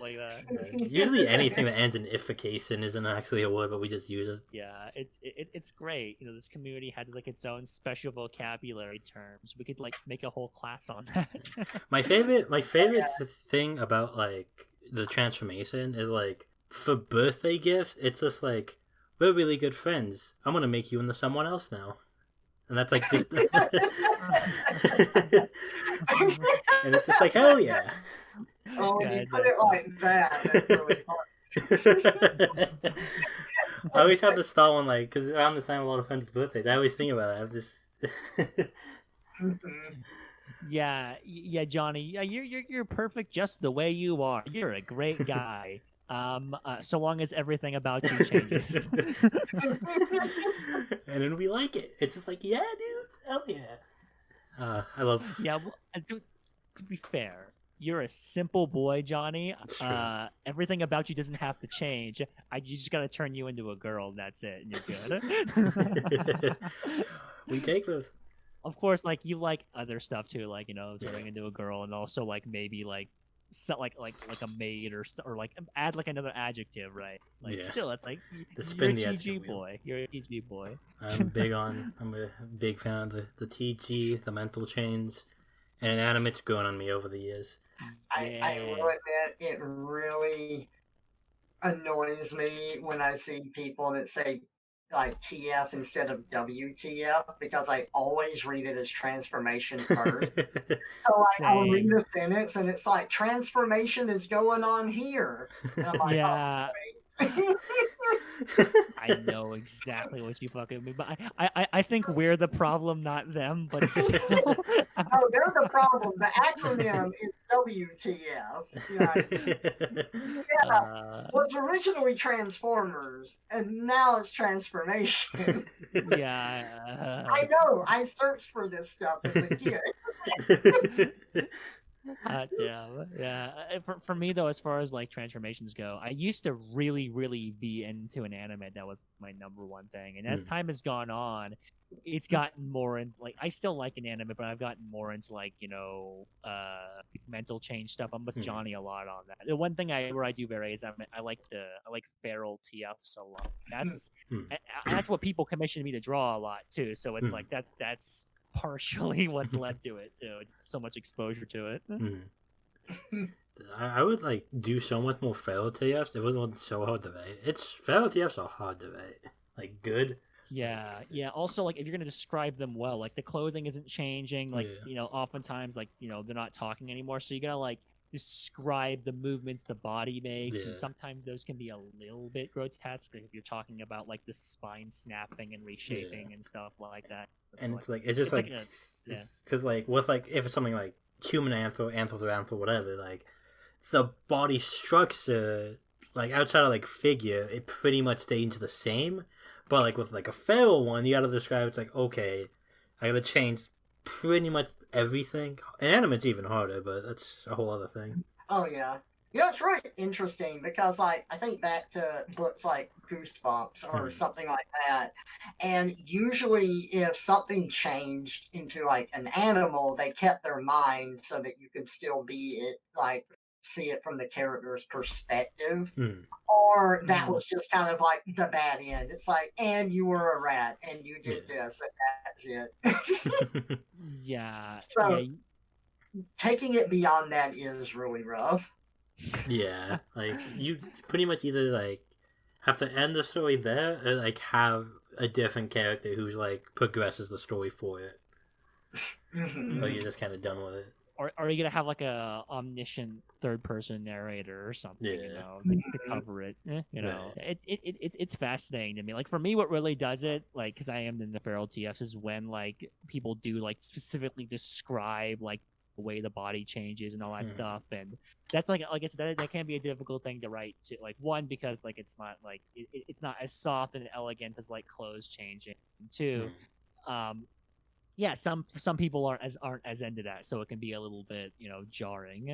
like that. Usually anything that ends in ification isn't actually a word, but we just use it. Yeah, it's great. This community had like its own special vocabulary terms. We could like make a whole class on that. my favorite thing about like the transformation is like for birthday gifts, it's just like we're really good friends. I'm gonna make you into someone else now. And that's like just and it's just like hell yeah. Oh, when you put it like that, that's really hard. I always have to start one like because around this time a lot of friends' birthdays. I always think about it. I'm just yeah, Johnny. Yeah, you're perfect just the way you are. You're a great guy. So long as everything about you changes. And then we like it. It's just like, yeah, dude, hell yeah. I love. Yeah, well, to be fair, you're a simple boy, Johnny. Everything about you doesn't have to change. You just gotta turn you into a girl, and that's it, and you're good. We take those. Of course, like you like other stuff too, like turning into a girl, and also like maybe like. So like a maid or like add like another adjective, right? Like still, it's like you're a TG boy. You're a TG boy. I'm a big fan of the TG, the mental chains, and animate's grown on me over the years. I will admit it really annoys me when I see people that say like TF instead of WTF because I always read it as transformation first. So like I'll read a sentence and it's like transformation is going on here. And I'm like, yeah. Oh, I know exactly what you fucking mean, but I think we're the problem, not them. But still. Oh, they're the problem. The acronym is WTF. Was originally Transformers, and now it's Transformation. Yeah. I know. I searched for this stuff as a kid. Damn. Yeah. For me though, as far as like transformations go, I used to really, really be into an anime. That was my number one thing. And as time has gone on, it's gotten more in like I still like an anime, but I've gotten more into like, mental change stuff. I'm with Johnny a lot on that. The one thing where I do vary is I like feral TFs a lot. That's what people commission me to draw a lot too. So it's like that's partially what's led to it too. So much exposure to it. I would like do so much more feral TFs. It wasn't so hard to write. Feral TFs are hard to write. Like good. Yeah. Also, like if you're gonna describe them well, like the clothing isn't changing. Like oftentimes, like they're not talking anymore. So you gotta like describe the movements the body makes, and sometimes those can be a little bit grotesque if you're talking about like the spine snapping and reshaping and stuff like that. And it's just like because like with like if it's something like human anthro, whatever, like the body structure, like outside of like figure, it pretty much stays the same. But like with like a feral one, you gotta describe it's like okay, I gotta change pretty much everything. And animate's even harder, but that's a whole other thing. Oh yeah. It's really interesting because like I think back to books like Goosebumps or something like that, and usually if something changed into like an animal, they kept their mind so that you could still be it, like see it from the character's perspective. Or that was just kind of like the bad end. It's like, and you were a rat, and you did this, and that's it. So taking it beyond that is really rough. Yeah, like you pretty much either like have to end the story there, or like have a different character who's like progresses the story for it, or you're just kind of done with it. Or are you gonna have like a omniscient third person narrator or something, like, to cover it? It's fascinating to me. Like for me, what really does it, like, because I am in the feral TFs, is when like people do like specifically describe like the way the body changes and all that stuff, and that's like I said, that can be a difficult thing to write to. Like one, because like it's not like it's not as soft and elegant as like clothes changing. Two, some people aren't as into that, so it can be a little bit jarring.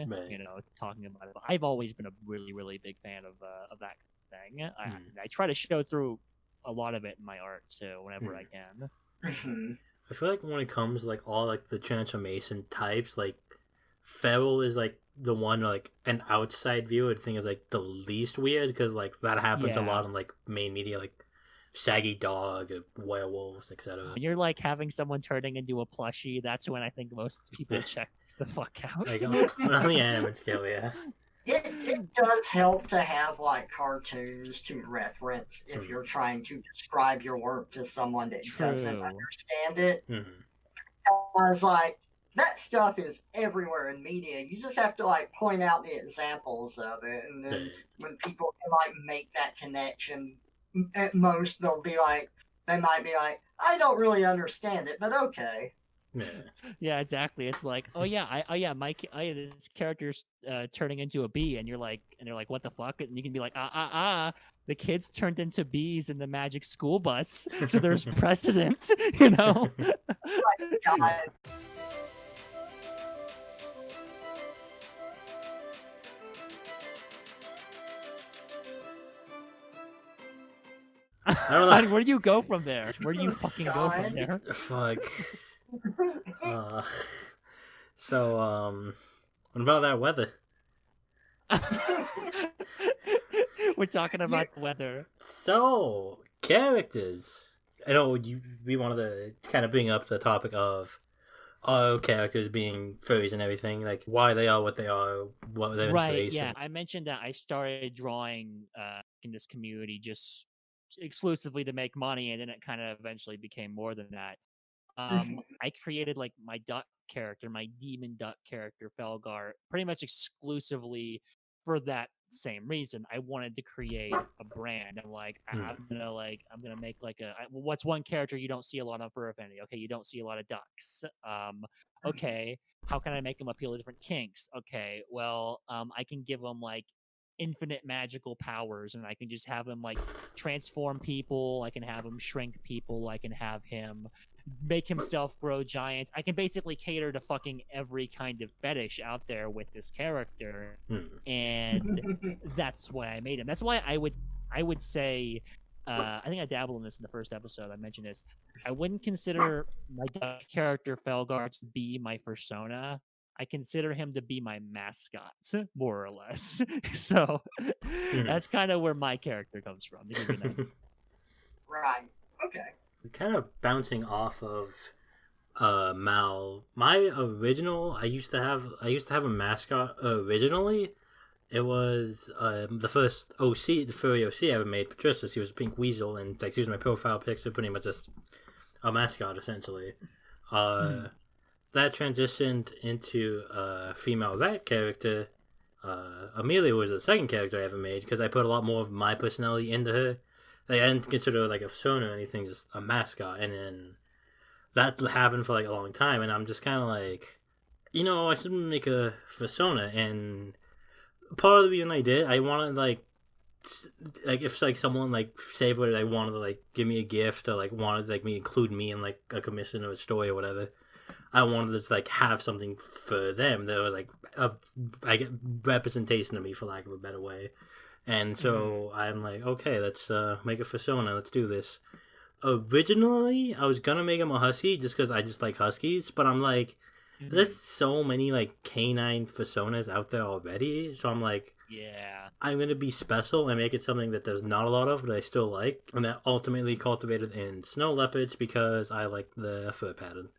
Talking about it. But I've always been a really really big fan of that kind of thing. I try to show through a lot of it in my art too whenever I can. I feel like when it comes to, like all like the transformation types, like feral is like the one like an outside view I think is like the least weird because like that happens a lot in like main media, like shaggy dog, werewolves, etc. When you're like having someone turning into a plushie, that's when I think most people check the fuck out. Like, on the anime scale, yeah. It does help to have like cartoons to reference if you're trying to describe your work to someone that doesn't understand it. I was like, that stuff is everywhere in media. You just have to like point out the examples of it, and then when people can like make that connection, at most they might be like, I don't really understand it, but okay. Yeah, exactly. It's like, this character's turning into a bee, and they're like, what the fuck? And you can be like, the kids turned into bees in the magic school bus, so there's precedent, Oh my God. I don't know. Where do you go from there? Where do you fucking go from there? Fuck. So, what about that weather? We're talking about weather. So, characters. I know we wanted to kind of bring up the topic of our characters being furries and everything, like why they are what they are, what their inspiration. Yeah. I mentioned that I started drawing in this community just exclusively to make money, and then it kind of eventually became more than that. I created like my duck character, my demon duck character, Felgar, pretty much exclusively for that same reason. I wanted to create a brand. I'm like, I'm gonna make like what's one character you don't see a lot of Fur Affinity? Okay, you don't see a lot of ducks. Okay, how can I make them appeal to different kinks? Okay, well, I can give them like infinite magical powers, and I can just have him like transform people. I can have him shrink people. I can have him make himself grow giants. I can basically cater to fucking every kind of fetish out there with this character, and that's why I made him. That's why I would say. I think I dabbled in this in the first episode. I mentioned this. I wouldn't consider my Dutch character Felgar to be my persona. I consider him to be my mascot, more or less. So that's kind of where my character comes from. To give you an idea. Right. Okay. Kind of bouncing off of Mal. My original, I used to have a mascot originally. It was the first OC, the furry OC I ever made, Patricia. She was a pink weasel, and like she was my profile picture, pretty much just a mascot essentially. That transitioned into a female rat character. Amelia was the second character I ever made because I put a lot more of my personality into her. Like, I didn't consider her like a persona or anything, just a mascot. And then that happened for like a long time, and I'm just kind of like, I should make a persona. And part of the reason I did, I wanted like if like someone like say what I wanted to like give me a gift or like wanted like me include me in like a commission or a story or whatever. I wanted to like have something for them that was like I get representation of me, for lack of a better way. And so I'm like, okay, let's make a persona. Let's do this. Originally, I was gonna make him a husky just because I just like huskies, but I'm like, there's so many like canine personas out there already. So I'm like, yeah, I'm gonna be special and make it something that there's not a lot of that I still like, and that ultimately cultivated in snow leopards because I like the fur pattern.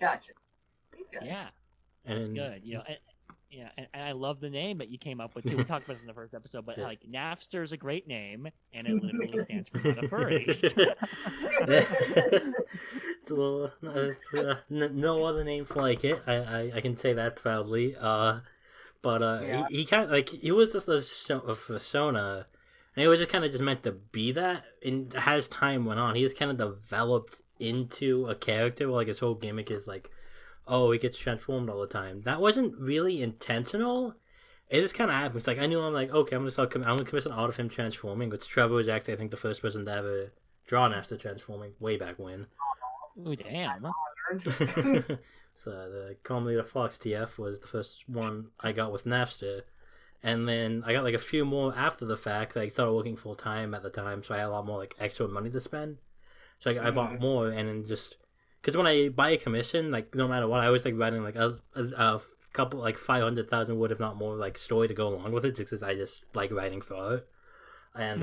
Gotcha. Okay. Yeah, that's good. And I love the name that you came up with too. We talked about this in the first episode, but like Napster is a great name, and it literally stands for not a furries. It's a little, no other names like it. I can say that proudly. He kind of like he was just a persona, and it was just kind of just meant to be that. And as time went on, he just kind of developed into a character where like his whole gimmick is like, oh, he gets transformed all the time. That wasn't really intentional. It just kind of happens. Like I knew, I'm like, okay, I'm gonna commission art of him transforming. Which Trevor was actually, I think, the first person to ever draw an after transforming way back when. Oh damn! So the Comedy of the Fox TF was the first one I got with Napster, and then I got like a few more after the fact. I started working full time at the time, so I had a lot more like extra money to spend. So I bought more, and then just because when I buy a commission, like no matter what, I always like writing like a couple like 500,000 word, if not more, like story to go along with it, because I just like writing for it. And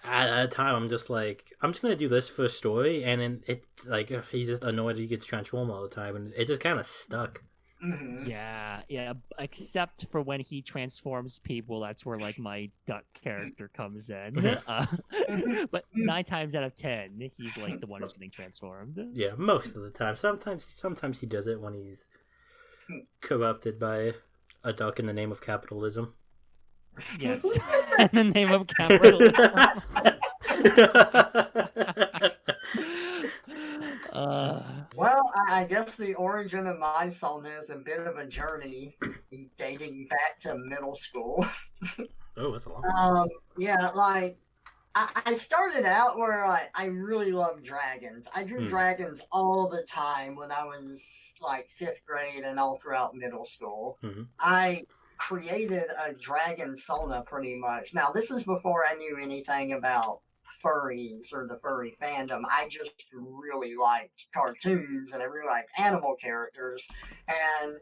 at a time, I'm just like, I'm just gonna do this for a story, and then it like he's just annoyed he gets transformed all the time, and it just kind of stuck. Yeah. Except for when he transforms people, that's where like my duck character comes in. But 9 times out of 10, he's like the one who's getting transformed. Yeah, most of the time. Sometimes he does it when he's corrupted by a duck in the name of capitalism. Yes, in the name of capitalism. Well, I guess the origin of my song is a bit of a journey dating back to middle school. Oh, that's a long Yeah, like I started out where I really loved dragons. I drew dragons all the time when I was like 5th grade and all throughout middle school. I created a dragon sona pretty much. Now, this is before I knew anything about furries or the furry fandom. I just really liked cartoons and I really liked animal characters. And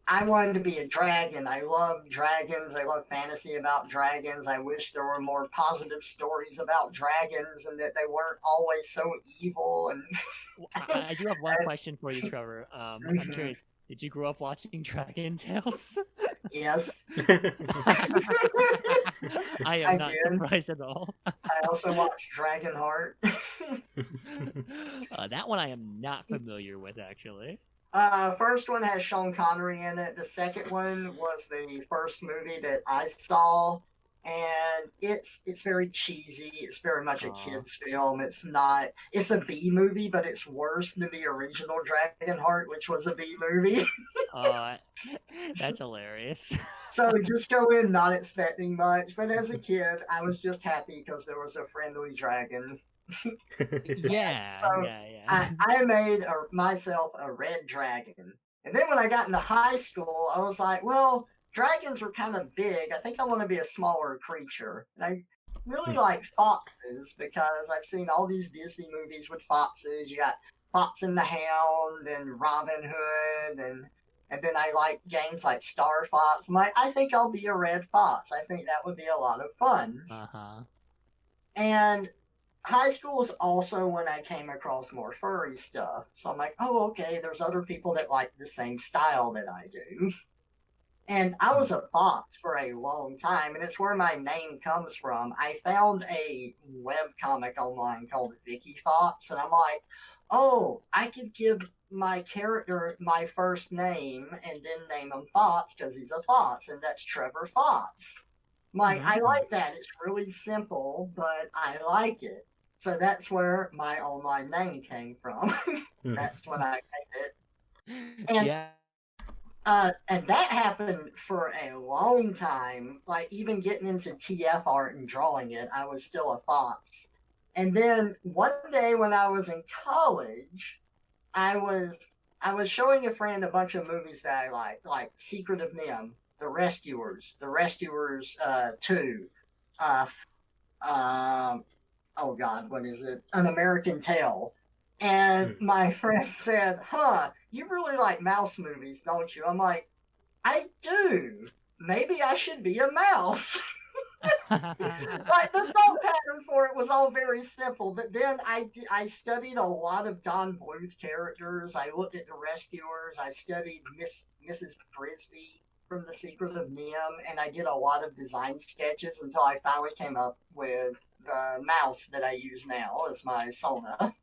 I wanted to be a dragon. I love dragons. I love fantasy about dragons. I wish there were more positive stories about dragons and that they weren't always so evil. And I do have one question for you, Trevor. I'm curious. Did you grow up watching Dragon Tales? Yes. I am not surprised at all. I also watched Dragonheart. That one I am not familiar with, actually. First one has Sean Connery in it. The second one was the first movie that I saw and it's very cheesy. It's very much a kids film. It's a B movie, but it's worse than the original Dragonheart, which was a B movie. That's hilarious. So just go in not expecting much, but as a kid, I was just happy because there was a friendly dragon. Yeah, So yeah. I made myself a red dragon. And then when I got into high school, I was like, well, dragons are kind of big. I think I want to be a smaller creature. And I really like foxes because I've seen all these Disney movies with foxes. You got Fox and the Hound and Robin Hood, and then I like games like Star Fox. I think I'll be a red fox. I think that would be a lot of fun. And high school is also when I came across more furry stuff. So I'm like, oh, okay, there's other people that like the same style that I do. And I was a fox for a long time, and it's where my name comes from. I found a web comic online called Vicky Fox, and I'm like, oh, I could give my character my first name and then name him Fox because he's a fox, and that's Trevor Fox. I like that. It's really simple, but I like it. So that's where my online name came from. That's when I made it. And yeah. And that happened for a long time. Like even getting into TF art and drawing it, I was still a fox. And then one day when I was in college, I was showing a friend a bunch of movies that I like Secret of Nim, The Rescuers, 2, oh God, what is it? An American Tale. And my friend said, huh, you really like mouse movies, don't you? I'm like, I do. Maybe I should be a mouse. Like the thought pattern for it was all very simple, but then I studied a lot of Don Bluth characters. I looked at the Rescuers. I studied Mrs. Frisbee from The Secret of Nim, and I did a lot of design sketches until I finally came up with the mouse that I use now as my sona.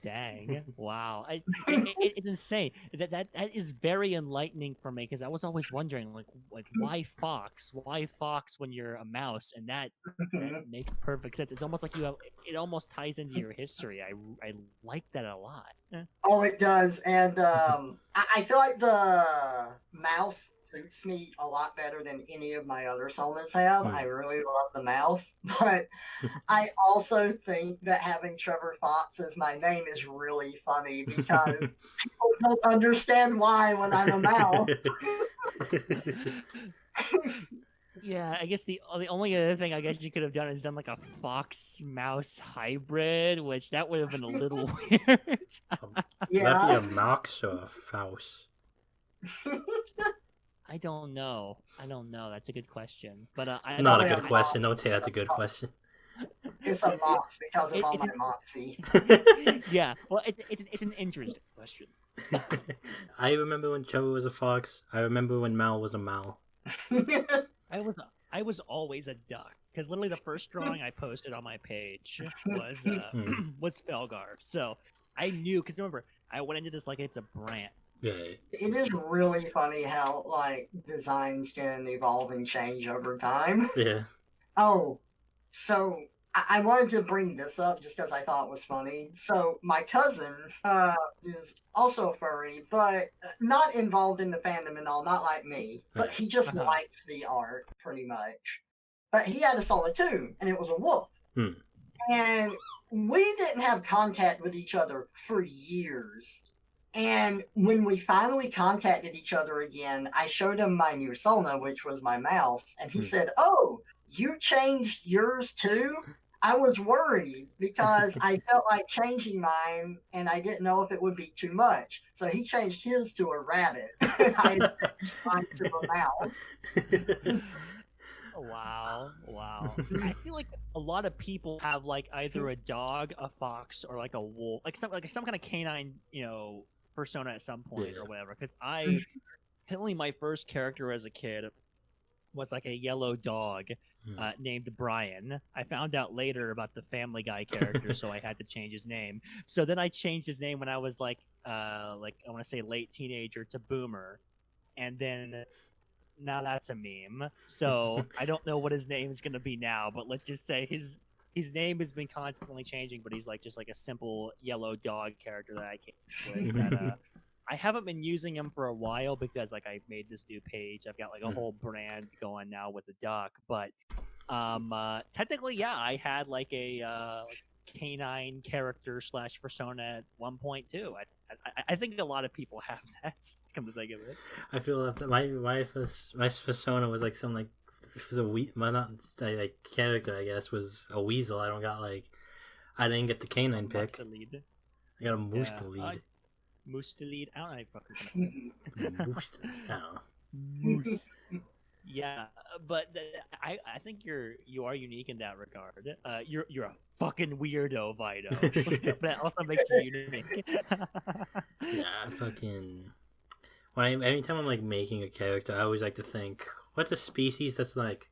Dang! Wow, it's insane. That is very enlightening for me because I was always wondering, like why fox? Why fox when you're a mouse? And that makes perfect sense. It's almost like it almost ties into your history. I like that a lot. Oh, it does, and I feel like the mouse suits me a lot better than any of my other sonas have. I really love the mouse, but I also think that having Trevor Fox as my name is really funny because people don't understand why when I'm a mouse. Yeah, I guess the only other thing I guess you could have done is done like a fox mouse hybrid, which that would have been a little weird. Yeah. Would that be a mox or a fouse? I don't know. That's a good question. But it's not a good question. Don't say that's a good question. It's a mox because of all my moxie. Yeah, well, it's an interesting question. I remember when Trevor was a fox. I remember when Mal was a Mal. I was always a duck because literally the first drawing I posted on my page was was Felgar. So I knew because remember I went into this like it's a brand. Yeah. It is really funny how like designs can evolve and change over time. Yeah. Oh, so I wanted to bring this up just because I thought it was funny. So my cousin is also furry, but not involved in the fandom and all, not like me. But he just likes the art pretty much. But he had a solo too, and it was a wolf. And we didn't have contact with each other for years. And when we finally contacted each other again, I showed him my new sona, which was my mouse, and he said, "Oh, you changed yours too?" I was worried because I felt like changing mine, and I didn't know if it would be too much. So he changed his to a rabbit, and I changed mine to a mouse. Wow. I feel like a lot of people have like either a dog, a fox, or like a wolf, like some kind of canine, persona at some point or whatever. Because apparently my first character as a kid was like a yellow dog named Brian. I found out later about the Family Guy character, so I had to change his name. So then I changed his name when I was like I want to say late teenager to Boomer, and then now that's a meme. So I don't know what his name is gonna be now, but let's just say his name has been constantly changing. But he's like just like a simple yellow dog character that I came with. That I haven't been using him for a while because like I made this new page. I've got like a whole brand going now with the duck, but technically, yeah, I had like a canine character / persona at 1.2. I think a lot of people have that. Come to think of it, I feel that my persona was like some like it was my not like character I guess was a weasel. I didn't get the canine pick. to lead. I got a moose to lead. Moose to lead. I don't know how you fucking Moose. I don't know. Moose. Yeah, but I think you are unique in that regard. You're a fucking weirdo, Vino. But that also makes you unique. Yeah, every time I'm like making a character, I always like to think, what's a species that's like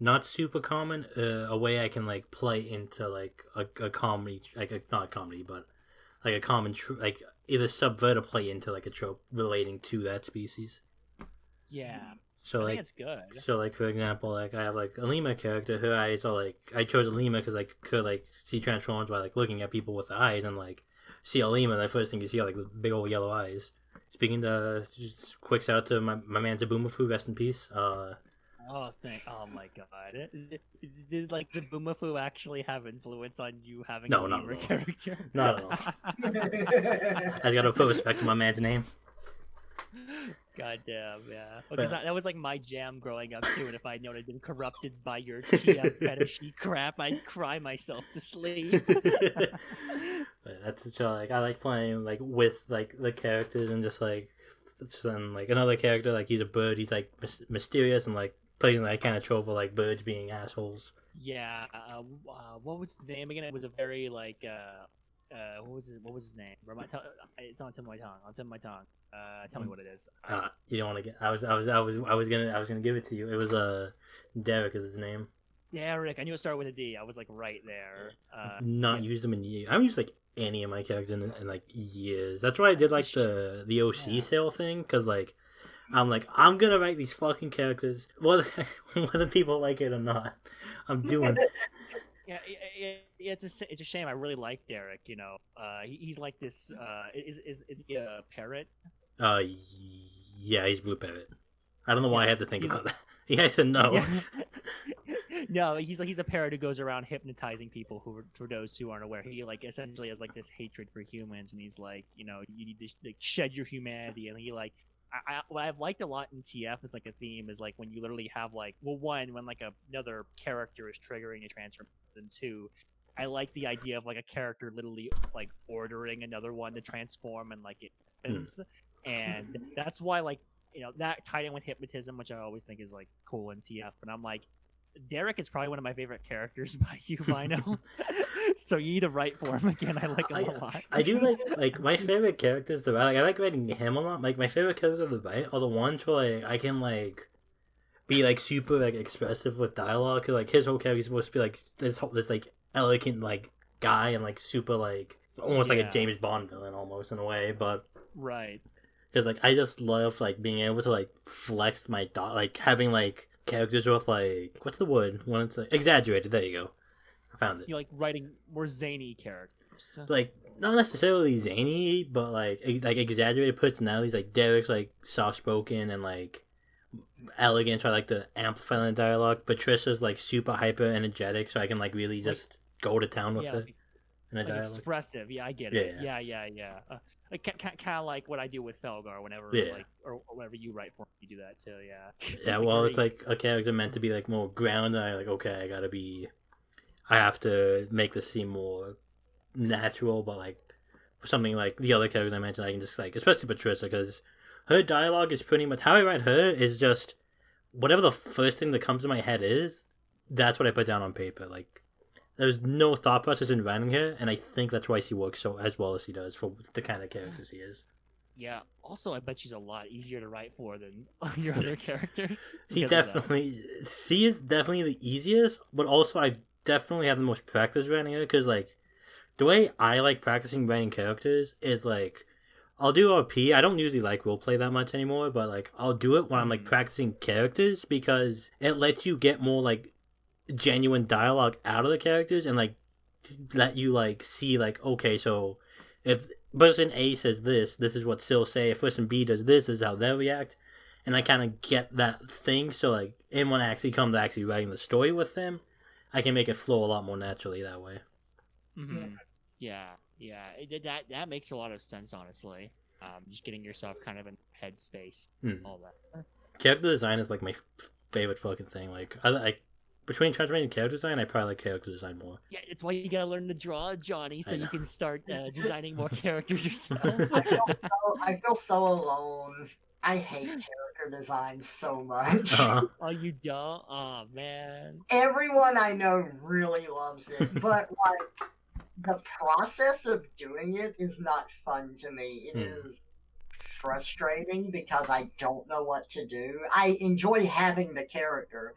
not super common, a way I can like play into like a comedy, not a comedy, but like a common like either subvert or play into like a trope relating to that species. Yeah. So I like think it's good. So like for example, like I have like a lemur character. Her eyes are like I chose a lemur because I could like see transforms by like looking at people with the eyes and like see a lemur. The first thing you see are like big old yellow eyes. Speaking to just quick shout out to my man Zaboomafoo, rest in peace. Oh my god! Did like the Zaboomafoo actually have influence on you having a lemur character? Not at all. I gotta put respect to my man's name. God damn, yeah. Because that was like my jam growing up too, and if I'd known I'd been corrupted by your TF fetishy crap, I'd cry myself to sleep. That's so like I like playing like with like the characters and just like another character like he's a bird, he's like mysterious and like playing like kind of trope of like birds being assholes. Yeah. What was his name again? It was a very like what was his name? It's on the tip of my tongue. On the tip of my tongue. Tell me what it is. You don't want to get. I was gonna give it to you. It was Derek is his name. Derek. I knew it started with a D. I was like right there. Not used them in years. I haven't used like any of my characters in like years. That's why I did like the OC sale thing because like I'm gonna write these fucking characters whether people like it or not. I'm doing it. Yeah, it's a shame. I really like Derek. You know, he's like this. Is he a parrot? Yeah, he's blue parrot. I don't know why I had to think about that. Yeah, I said no. Yeah. No, he's a parrot who goes around hypnotizing people for those who aren't aware. He like essentially has like this hatred for humans, and he's like, you know, you need to like, shed your humanity, and he like. What I've liked a lot in TF is like a theme is like when you literally have like when like another character is triggering a transformation. And two, I like the idea of like a character literally like ordering another one to transform and like it happens. And that's why like you know that tied in with hypnotism, which I always think is like cool in TF. But I'm like, Derek is probably one of my favorite characters by you, Vino. So you need to write for him again. I like him a lot. I do like my favorite characters to write. Like I like writing him a lot. Like my favorite characters to write are the ones where like I can like be like super like expressive with dialogue. Cause, like his whole character is supposed to be like this like elegant like guy and like super like almost like a James Bond villain almost in a way. But right, because like I just love like being able to like flex my like having like characters with like what's the word when it's like exaggerated. There you go. I found it. You like writing more zany characters. Like not necessarily zany, but like exaggerated personalities. Like Derek's like soft spoken and like elegant, so I like to amplify the dialogue. Patricia's like super hyper energetic, so I can like really just go to town with her. In a like dialogue. Expressive, yeah, I get it. Yeah. Kind of like what I do with Felgar whenever, like, or whenever you write for me, you do that too. Yeah. Yeah, well, it's like a character meant to be like more grounded. I like okay, I have to make this seem more natural, but like something like the other characters I mentioned, I can just like, especially Patricia, because her dialogue is pretty much how I write her is just whatever the first thing that comes to my head is, that's what I put down on paper. Like there's no thought process in writing her, and I think that's why she works so as well as she does for the kind of character she is. Yeah. Also, I bet she's a lot easier to write for than your other characters. She is definitely the easiest, but also I definitely have the most practice writing her because like the way I like practicing writing characters is like I'll do RP. I don't usually like roleplay that much anymore, but like I'll do it when I'm like practicing characters because it lets you get more like genuine dialogue out of the characters and like let you like see like okay, so if person A says this is what they'll say. If person B does this is how they'll react, and I kind of get that thing. So like, and when I actually come to actually writing the story with them, I can make it flow a lot more naturally that way. Mm-hmm. Yeah. That makes a lot of sense, honestly. Just getting yourself kind of in headspace, all that. Character design is like my favorite fucking thing. Like I between transforming and character design, I probably like character design more. Yeah, it's why you gotta learn to draw, Johnny, so you can start designing more characters yourself. I feel so alone. I hate character design so much. Oh, you don't? Oh, man. Everyone I know really loves it, but like the process of doing it is not fun to me. It is frustrating because I don't know what to do. I enjoy having the character.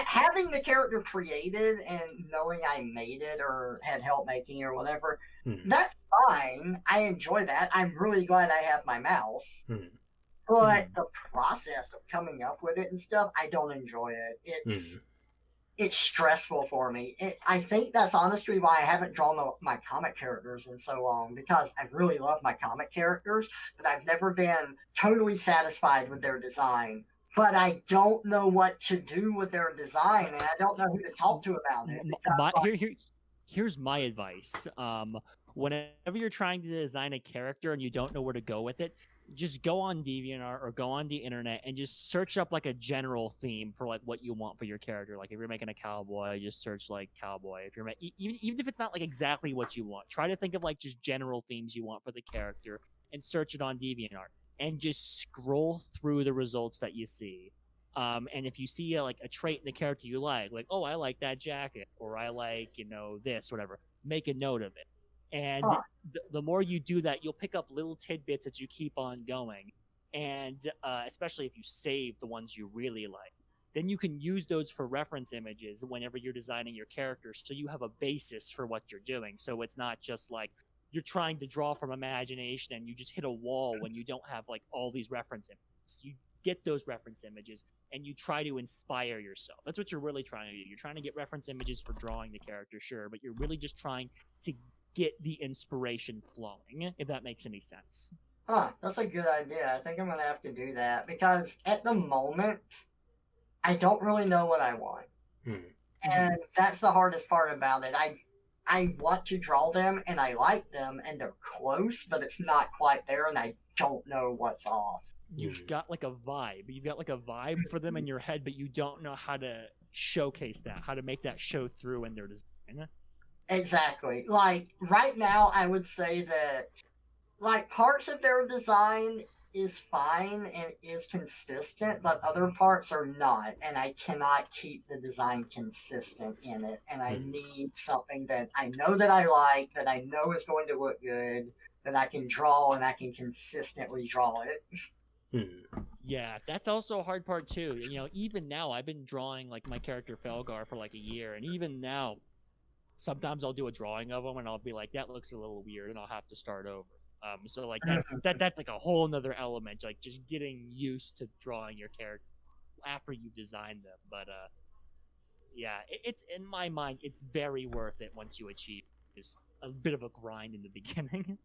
Having the character created and knowing I made it or had help making it or whatever, that's fine. I enjoy that. I'm really glad I have my mouse. But the process of coming up with it and stuff, I don't enjoy it. It's stressful for me. I think that's honestly why I haven't drawn my comic characters in so long, because I really love my comic characters, but I've never been totally satisfied with their design. But I don't know what to do with their design, and I don't know who to talk to about it. Here's my advice. Whenever you're trying to design a character and you don't know where to go with it, just go on DeviantArt or go on the internet and just search up like a general theme for like what you want for your character. Like if you're making a cowboy, just search like cowboy. If you're even if it's not like exactly what you want, try to think of like just general themes you want for the character and search it on DeviantArt and just scroll through the results that you see. And if you see like a trait in the character you like, oh, I like that jacket, or I like, this, whatever, make a note of it. And the more you do that, you'll pick up little tidbits that you keep on going. And especially if you save the ones you really like, then you can use those for reference images whenever you're designing your characters, so you have a basis for what you're doing. So it's not just like you're trying to draw from imagination and you just hit a wall when you don't have like all these reference images. You get those reference images and you try to inspire yourself. That's what you're really trying to do. You're trying to get reference images for drawing the character, sure, but you're really just trying to get the inspiration flowing, if that makes any sense. That's a good idea. I think I'm going to have to do that, because at the moment, I don't really know what I want. And that's the hardest part about it. I want to draw them, and I like them, and they're close, but it's not quite there, and I don't know what's off. You've got like a vibe. You've got like a vibe for them in your head, but you don't know how to showcase that, how to make that show through in their design. Exactly. Like, right now, I would say that, like, parts of their design is fine and is consistent, but other parts are not, and I cannot keep the design consistent in it, and I need something that I know that I like, that I know is going to look good, that I can draw, and I can consistently draw it. Yeah, that's also a hard part, too. Even now, I've been drawing, like, my character Felgar for, like, a year, and even now, sometimes I'll do a drawing of them and I'll be like, that looks a little weird, and I'll have to start over. So like that's like a whole nother element, like just getting used to drawing your character after you've designed them. But yeah, it's in my mind, it's very worth it once you achieve just a bit of a grind in the beginning.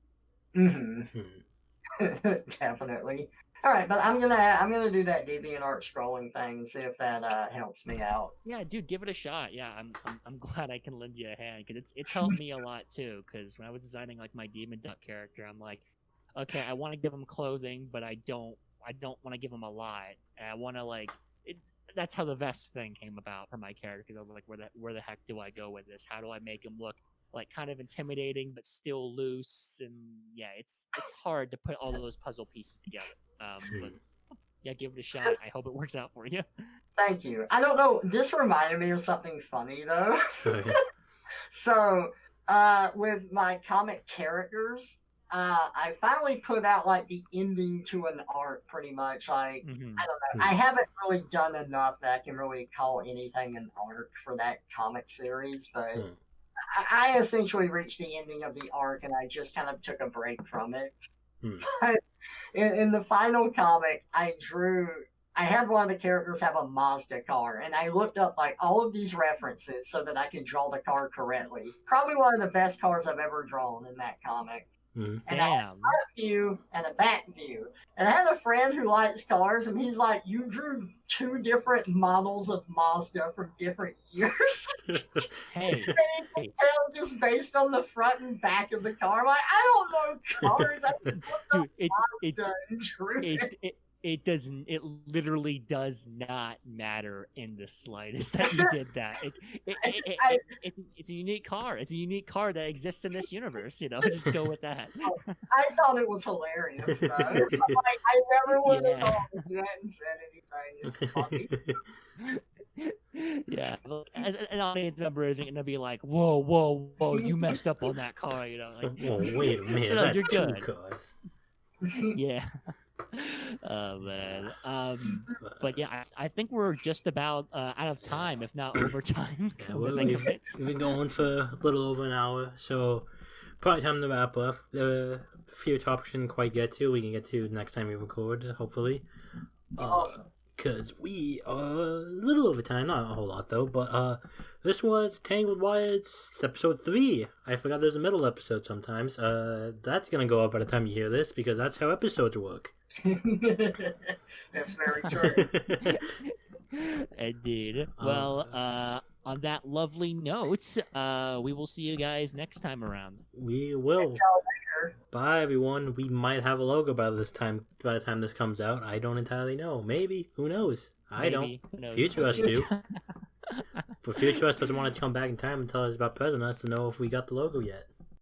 Definitely. All right, but I'm gonna do that DeviantArt scrolling thing and see if that helps me out. Yeah, dude, give it a shot. Yeah, I'm glad I can lend you a hand, because it's helped me a lot too. Because when I was designing like my Demon Duck character, I'm like, okay, I want to give him clothing, but I don't want to give him a lot. And I want to like it. That's how the vest thing came about for my character, because I was like, where the heck do I go with this? How do I make him look like kind of intimidating but still loose? And yeah, it's hard to put all of those puzzle pieces together. But yeah, give it a shot. I hope it works out for you. Thank you. I don't know, this reminded me of something funny though. So with my comic characters, I finally put out like the ending to an arc, pretty much. Like, I don't know, I haven't really done enough that I can really call anything an arc for that comic series, but I essentially reached the ending of the arc, and I just kind of took a break from it. But in the final comic, I had one of the characters have a Mazda car, and I looked up like all of these references so that I could draw the car correctly. Probably one of the best cars I've ever drawn in that comic. Mm-hmm. And I had a front view and a back view. And I had a friend who likes cars, and he's like, "You drew 2 different models of Mazda from different years." Hey, and he can tell just based on the front and back of the car. I'm like, I don't know cars. I dude, it doesn't. It literally does not matter in the slightest that you did that. It's a unique car. It's a unique car that exists in this universe. Just go with that. I thought it was hilarious, though. Like, I never would have thought if you hadn't said anything. It's funny. Yeah, an audience member isn't gonna be like, "Whoa, you messed up on that car," Like, oh, wait a minute, so, that's you're 2 good. cars. Yeah. Oh man. But yeah, I think we're just about out of time, if not over time. Yeah, we've been going for a little over an hour, so probably time to wrap up. A few topics we didn't quite get to, we can get to next time we record, hopefully. Awesome. Because we are a little over time, not a whole lot though, but this was Tangled Wyatt's episode 3. I forgot there's a middle episode sometimes. That's gonna go up by the time you hear this, because that's how episodes work. That's very true. Indeed. Well, on that lovely note, we will see you guys next time around. We will. Bye, everyone. We might have a logo by the time this comes out. I don't entirely know. Maybe. Who knows? I don't. Future us do. But Future us doesn't want to come back in time and tell us about President us to know if we got the logo yet.